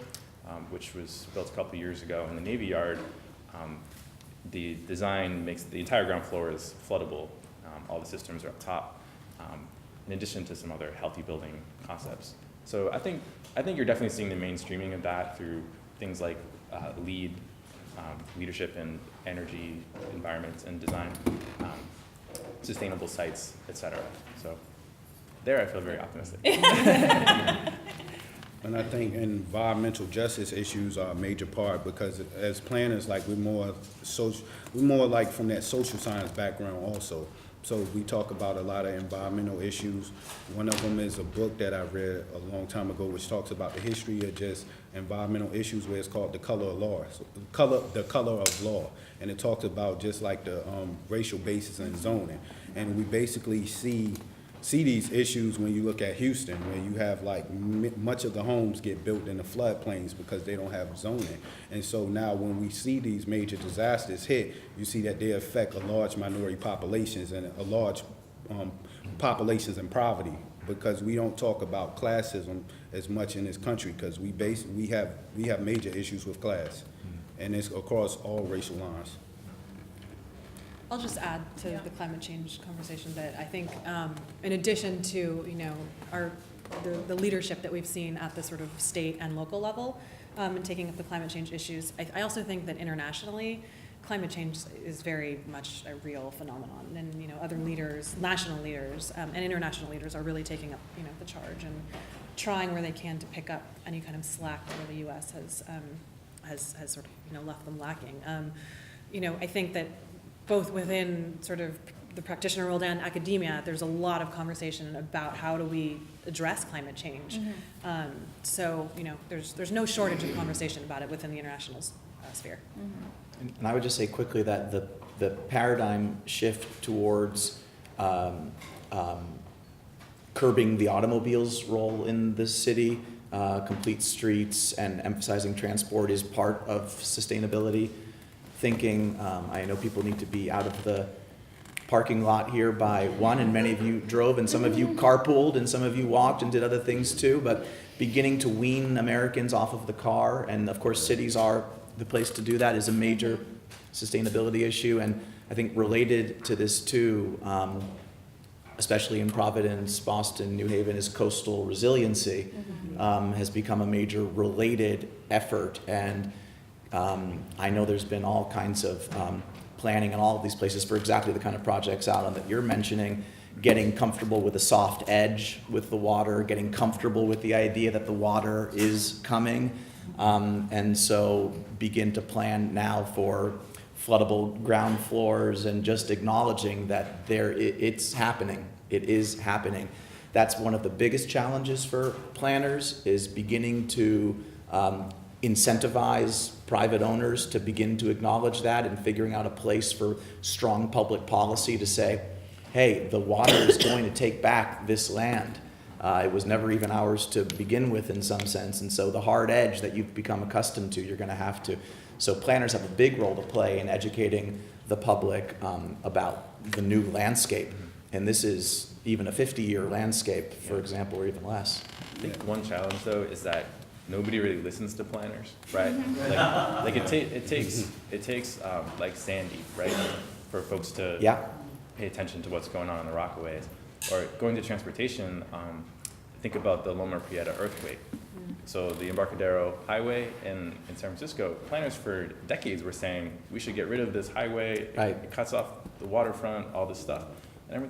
which was built a couple years ago in the Navy Yard. The design makes the entire ground floor is floodable. All the systems are up top, in addition to some other healthy building concepts. So I think you're definitely seeing the mainstreaming of that through things like leadership in energy, environment, and design, sustainable sites, etc. So there I feel very optimistic. And I think environmental justice issues are a major part, because as planners, like we're more like from that social science background also. So we talk about a lot of environmental issues. One of them is a book that I read a long time ago, which talks about the history of just environmental issues, where it's called The Color of Law, so the color of law, and it talks about just like the racial basis in zoning, and we basically see these issues when you look at Houston, where you have like much of the homes get built in the floodplains because they don't have zoning. And so now when we see these major disasters hit, you see that they affect a large minority populations and a large populations in poverty, because we don't talk about classism as much in this country, because we have major issues with class, and it's across all racial lines. I'll just add to the climate change conversation that I think, in addition to, the leadership that we've seen at the sort of state and local level, in taking up the climate change issues, I also think that internationally, climate change is very much a real phenomenon, and other leaders, national leaders, and international leaders are really taking up the charge and trying where they can to pick up any kind of slack where the U.S. has sort of left them lacking. I think that both within sort of the practitioner world and academia, there's a lot of conversation about how do we address climate change. So there's no shortage of conversation about it within the international sphere. And I would just say quickly that the paradigm shift towards curbing the automobile's role in the city, complete streets, and emphasizing transport is part of sustainability thinking. I know people need to be out of the parking lot here by 1, and many of you drove, and some of you carpooled, and some of you walked and did other things too, but beginning to wean Americans off of the car, and of course cities are the place to do that, is a major sustainability issue. And I think related to this too, especially in Providence, Boston, New Haven, is coastal resiliency has become a major related effort. And I know there's been all kinds of planning in all of these places for exactly the kind of projects, Alan, that you're mentioning, getting comfortable with a soft edge with the water, getting comfortable with the idea that the water is coming, and so begin to plan now for floodable ground floors and just acknowledging that it's happening. It is happening. That's one of the biggest challenges for planners, is beginning to incentivize private owners to begin to acknowledge that, and figuring out a place for strong public policy to say, hey, the water is going to take back this land. It was never even ours to begin with in some sense, and so the hard edge that you've become accustomed to, you're going to have to. So planners have a big role to play in educating the public about the new landscape, and this is even a 50-year landscape, for example, or even less. I think one challenge though is that nobody really listens to planners, right? Like it takes like Sandy, right, for folks to pay attention to what's going on in the Rockaways. Or going to transportation, think about the Loma Prieta earthquake. So the Embarcadero Highway in San Francisco, planners for decades were saying we should get rid of this highway. It cuts off the waterfront, all this stuff. And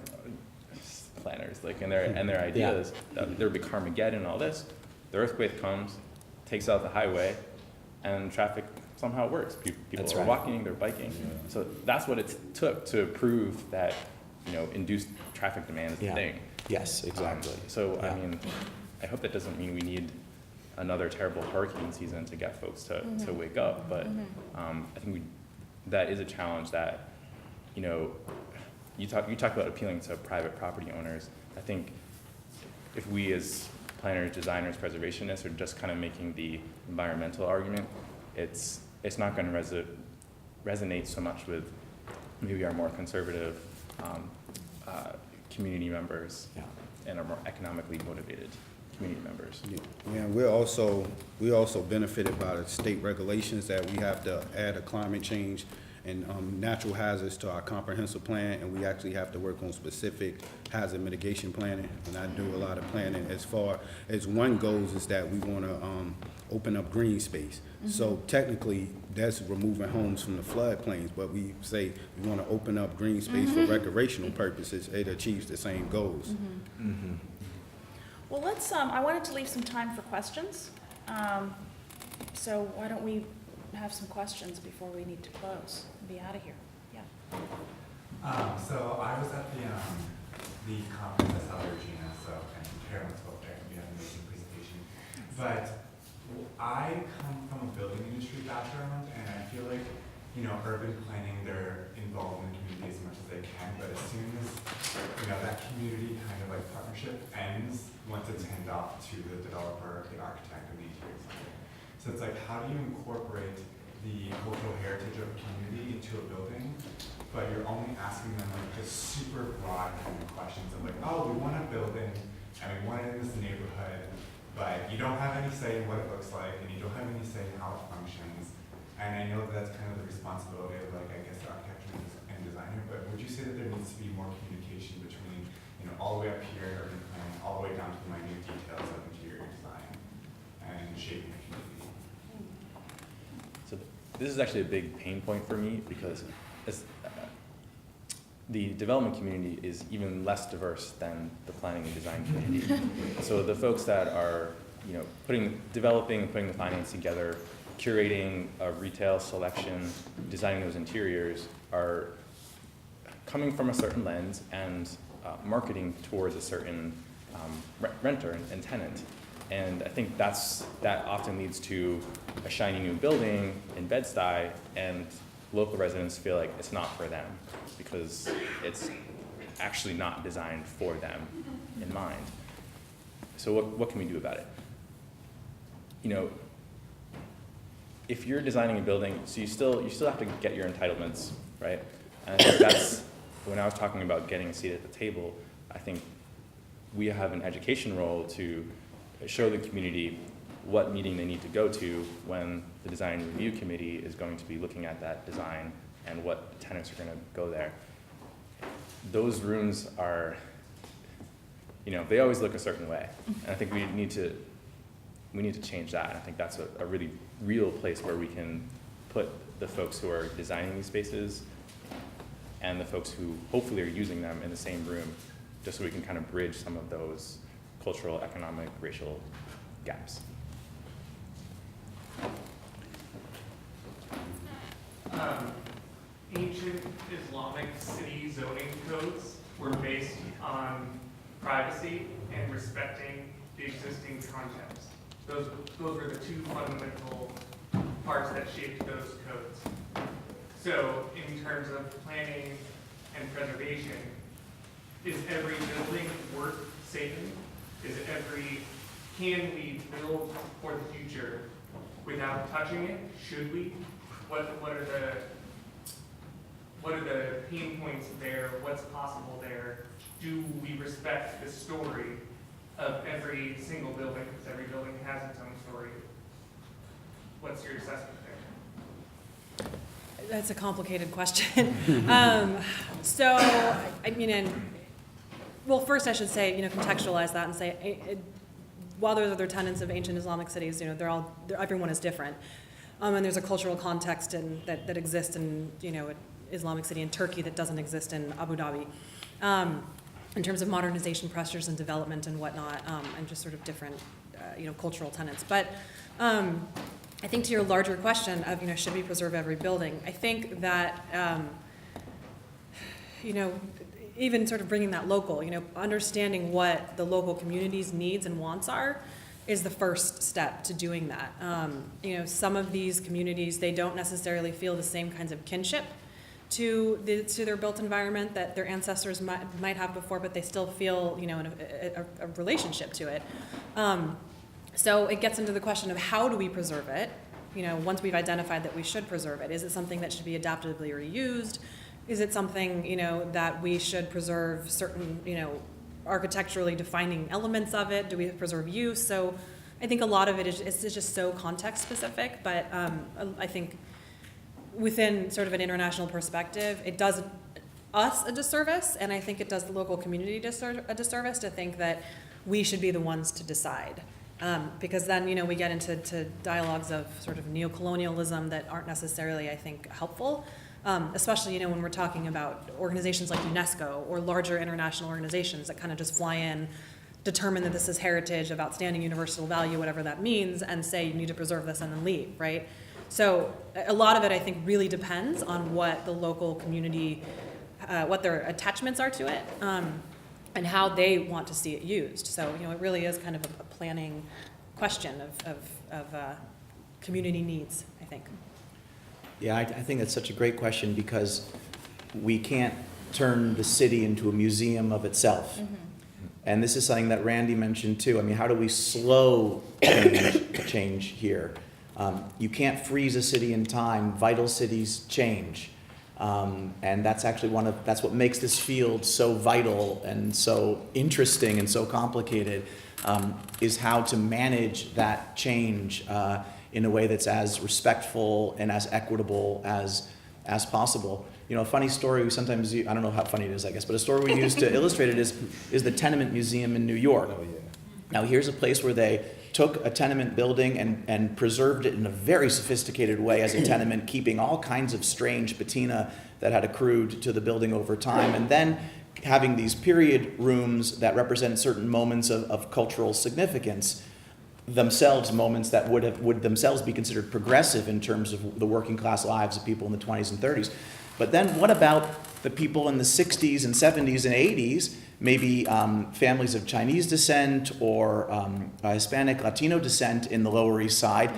planners, like, and their ideas, that there would be Carmageddon and all this. The earthquake comes, takes out the highway, and traffic somehow works. People are walking, they're biking. So that's what it took to prove that induced traffic demand is the thing. Yes, exactly. I mean, I hope that doesn't mean we need another terrible hurricane season to get folks to wake up, but I think that is a challenge that, you talk about appealing to private property owners. I think if we as planners, designers, preservationists are just kind of making the environmental argument, it's not going to resonate so much with maybe our more conservative community members and our more economically motivated community members. Yeah, we also benefited by the state regulations that we have to add a climate change and natural hazards to our comprehensive plan, and we actually have to work on specific hazard mitigation planning. And I do a lot of planning. As far as one goes, is that we want to open up green space. So technically, that's removing homes from the floodplains, but we say we want to open up green space for recreational purposes. It achieves the same goals. Well, let's, I wanted to leave some time for questions. So why don't we have some questions before we need to close and be out of here? Yeah. So I was at the conference at South Regina, so and Caroline spoke there, we had an amazing presentation. But I come from a building industry background, and I feel like, you know, urban planning, they're involved in the community as much as they can, but as soon as, you know, that community kind of like partnership ends, once it's handed off to the developer, the architect, and the interior designer. So it's like, how do you incorporate the cultural heritage of a community into a building, but you're only asking them like just super broad kind of questions of like, oh, we want a building and we want it in this neighborhood, but you don't have any say in what it looks like and you don't have any say in how it functions. And I know that's kind of the responsibility of like, I guess, the architect and designer, but would you say that there needs to be more communication between, you know, all the way up here in urban planning, all the way down to the minute details of interior design and shaping the community? So this is actually a big pain point for me because the development community is even less diverse than the planning and design community. So the folks that are, you know, developing and putting the finance together, curating a retail selection, designing those interiors are coming from a certain lens and marketing towards a certain renter and tenant. And I think that often leads to a shiny new building in Bed-Stuy, and local residents feel like it's not for them because it's actually not designed for them in mind. So what can we do about it? You know, if you're designing a building, so you still have to get your entitlements, right? And I think that's, when I was talking about getting a seat at the table, I think we have an education role to show the community what meeting they need to go to when the design review committee is going to be looking at that design and what tenants are going to go there. Those rooms are, you know, they always look a certain way. And I think we need to change that. I think that's a really real place where we can put the folks who are designing these spaces and the folks who hopefully are using them in the same room, just so we can kind of bridge some of those cultural, economic, racial gaps. Ancient Islamic city zoning codes were based on privacy and respecting the existing context. Those were the two fundamental parts that shaped those codes. So in terms of planning and preservation, is every building worth saving? Can we build for the future without touching it? Should we? What are the pain points there? What's possible there? Do we respect the story of every single building? Because every building has its own story. What's your assessment there? That's a complicated question. So, I mean, well, first I should say, you know, contextualize that and say, while there's other tenets of ancient Islamic cities, you know, everyone is different. And there's a cultural context that exists in, you know, an Islamic city in Turkey that doesn't exist in Abu Dhabi, in terms of modernization pressures and development and whatnot, and just sort of different, you know, cultural tenets. But I think to your larger question of, you know, should we preserve every building? I think that, you know, even sort of bringing that local, you know, understanding what the local community's needs and wants are is the first step to doing that. You know, some of these communities, they don't necessarily feel the same kinds of kinship to their built environment that their ancestors might have before, but they still feel, you know, a relationship to it. So it gets into the question of how do we preserve it? You know, once we've identified that we should preserve it, is it something that should be adaptively reused? Is it something, you know, that we should preserve certain, you know, architecturally defining elements of it? Do we preserve use? So I think a lot of it is just so context specific, but I think within sort of an international perspective, it does us a disservice, and I think it does the local community a disservice to think that we should be the ones to decide. Because then, you know, we get into dialogues of sort of neocolonialism that aren't necessarily, I think, helpful. Especially, you know, when we're talking about organizations like UNESCO or larger international organizations that kind of just fly in, determine that this is heritage of outstanding universal value, whatever that means, and say you need to preserve this and then leave, right? So a lot of it, I think, really depends on what the local community what their attachments are to it, and how they want to see it used. So, it really is kind of a planning question of community needs, I think. Yeah, I think that's such a great question because we can't turn the city into a museum of itself. Mm-hmm. And this is something that Randy mentioned too. I mean, how do we slow change here? You can't freeze a city in time. Vital cities change. And that's actually that's what makes this field so vital and so interesting and so complicated, is how to manage that change in a way that's as respectful and as equitable as possible. A funny story we sometimes use, I don't know how funny it is, I guess, but a story we use to illustrate it is the Tenement Museum in New York. Oh, yeah. Now, here's a place where they took a tenement building and preserved it in a very sophisticated way as a tenement, keeping all kinds of strange patina that had accrued to the building over time, and then having these period rooms that represent certain moments of cultural significance, themselves moments that would themselves be considered progressive in terms of the working class lives of people in the 20s and 30s. But then what about the people in the 60s and 70s and 80s, maybe families of Chinese descent or Hispanic, Latino descent in the Lower East Side?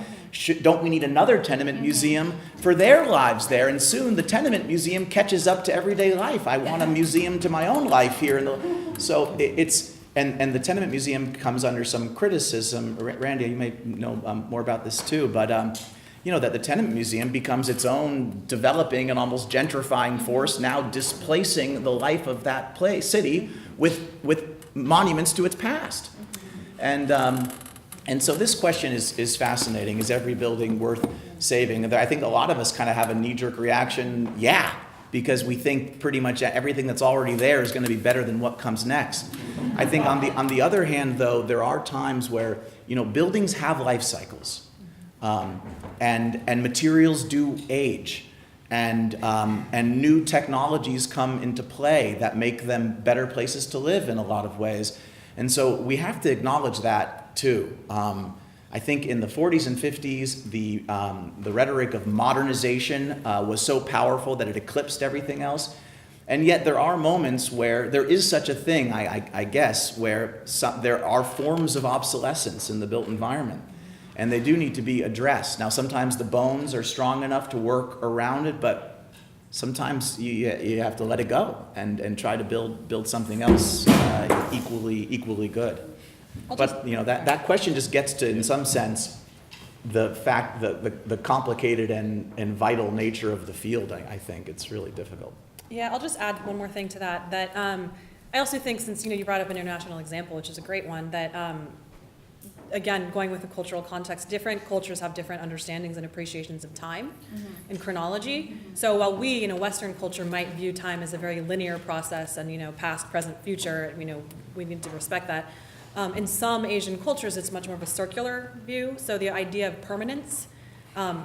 Don't we need another tenement museum for their lives there? And soon the tenement museum catches up to everyday life. I want a museum to my own life here. So it's... And the Tenement Museum comes under some criticism. Randy, you may know more about this too, but that the Tenement Museum becomes its own developing and almost gentrifying force, now displacing the life of that city with monuments to its past. And so this question is fascinating. Is every building worth saving? And I think a lot of us kind of have a knee-jerk reaction, yeah, because we think pretty much everything that's already there is going to be better than what comes next. I think on the other hand, though, there are times where buildings have life cycles, and materials do age, and new technologies come into play that make them better places to live in a lot of ways, and so we have to acknowledge that too. I think in the 40s and 50s, the rhetoric of modernization was so powerful that it eclipsed everything else. And yet there are moments where there is such a thing, I guess, where there are forms of obsolescence in the built environment. And they do need to be addressed. Now, sometimes the bones are strong enough to work around it, but sometimes you have to let it go and try to build something else equally good. But that question just gets to, in some sense, the fact that the complicated and vital nature of the field. I think it's really difficult. Yeah, I'll just add one more thing to that. That I also think, since you brought up an international example, which is a great one, that again, going with the cultural context, different cultures have different understandings and appreciations of time and chronology. So while we, Western culture might view time as a very linear process and past, present, future, we need to respect that. In some Asian cultures, it's much more of a circular view. So the idea of permanence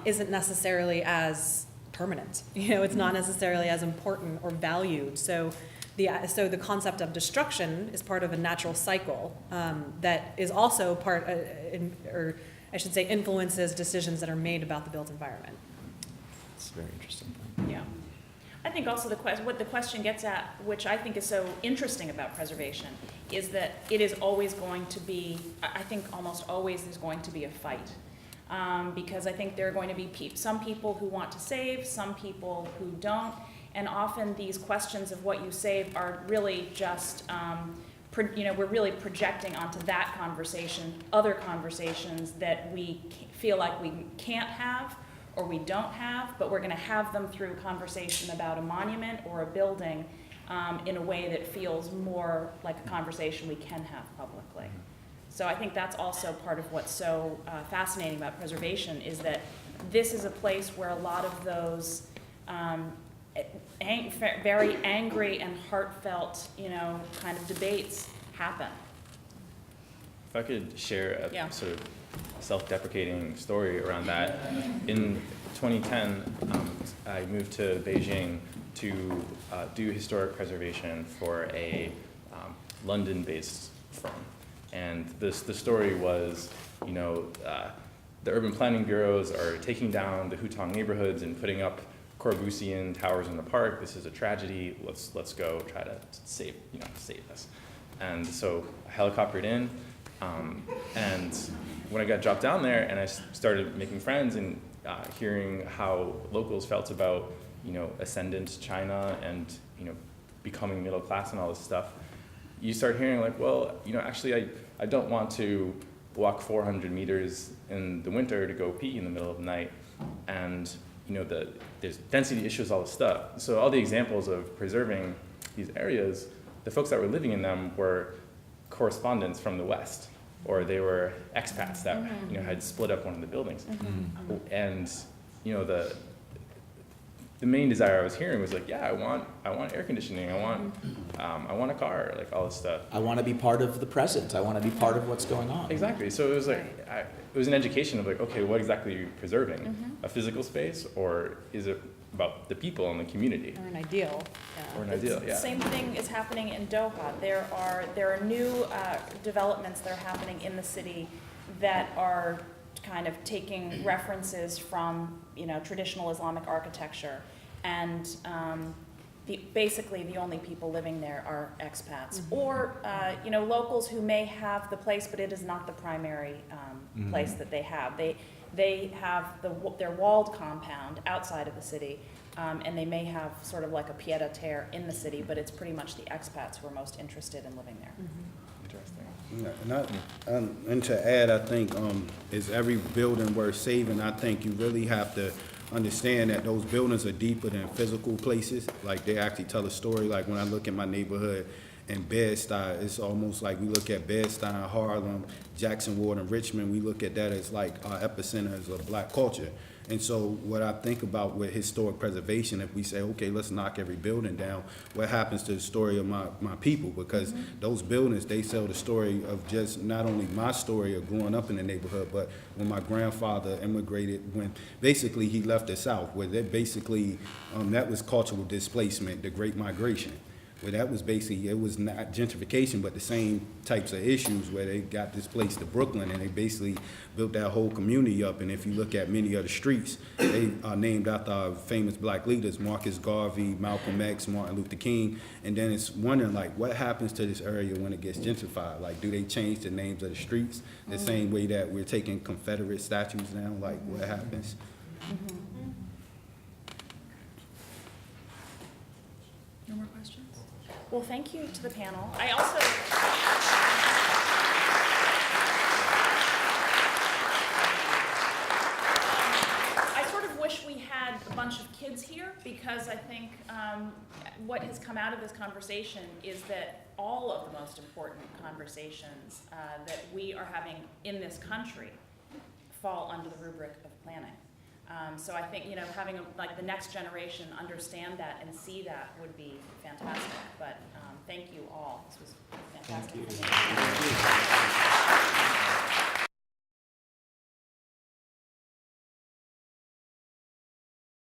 isn't necessarily as permanent. It's not necessarily as important or valued. So the concept of destruction is part of a natural cycle that is also influences decisions that are made about the built environment. It's very interesting. Yeah. I think also what the question gets at, which I think is so interesting about preservation, is that it is always going to be, I think almost always there's going to be a fight. Because I think there are going to be some people who want to save, some people who don't, and often these questions of what you save are really just, we're really projecting onto that conversation other conversations that we feel like we can't have or we don't have, but we're going to have them through conversation about a monument or a building in a way that feels more like a conversation we can have publicly. So I think that's also part of what's so fascinating about preservation, is that this is a place where a lot of those very angry and heartfelt, kind of debates happen. If I could share a Yeah. sort of self-deprecating story around that. In 2010, I moved to Beijing to do historic preservation for a London-based firm. And the story was, the urban planning bureaus are taking down the Hutong neighborhoods and putting up Corbusian towers in the park. This is a tragedy. Let's go try to save this. And so I helicoptered in, and when I got dropped down there and I started making friends and hearing how locals felt about, ascendant China and, becoming middle class and all this stuff, you start hearing like, well, actually I don't want to walk 400 meters in the winter to go pee in the middle of the night. And, there's density issues, all this stuff. So all the examples of preserving these areas, the folks that were living in them were correspondents from the West, or they were expats that had split up one of the buildings. And the main desire I was hearing was like, yeah, I want air conditioning, I want a car, like all this stuff. I want to be part of the present. I want to be part of what's going on. Exactly. So it was like it was an education of like, okay, what exactly are you preserving? A physical space, or is it about the people and the community? Or an ideal. Or an ideal, yeah. Same thing is happening in Doha. There are new developments that are happening in the city that are kind of taking references from traditional Islamic architecture, and basically the only people living there are expats or locals who may have the place, but it is not the primary place that they have. They have their walled compound outside of the city, and they may have sort of like a pied-à-terre in the city, but it's pretty much the expats who are most interested in living there. Interesting. Yeah, and to add, I think is every building worth saving. I think you really have to understand that those buildings are deeper than physical places. Like they actually tell a story. Like when I look at my neighborhood in Bed-Stuy, it's almost like we look at Bed-Stuy, Harlem, Jackson Ward, and Richmond. We look at that as like our epicenters of black culture. And so what I think about with historic preservation, if we say, okay, let's knock every building down, what happens to the story of my people? Because those buildings, they tell the story of just not only my story of growing up in the neighborhood, but when my grandfather immigrated, when basically he left the South, where they basically, that was cultural displacement, the Great Migration. Where that was basically, it was not gentrification, but the same types of issues where they got displaced to Brooklyn and they basically built that whole community up. And if you look at many of the streets, they are named after our famous black leaders, Marcus Garvey, Malcolm X, Martin Luther King. And then it's wondering like, what happens to this area when it gets gentrified? Like, do they change the names of the streets the same way that we're taking Confederate statues now? Like, what happens? No more questions? Well, thank you to the panel. I sort of wish we had a bunch of kids here, because I think what has come out of this conversation is that all of the most important conversations that we are having in this country fall under the rubric of planning. So I think, having the next generation understand that and see that would be fantastic. But thank you all. This was fantastic. Thank you.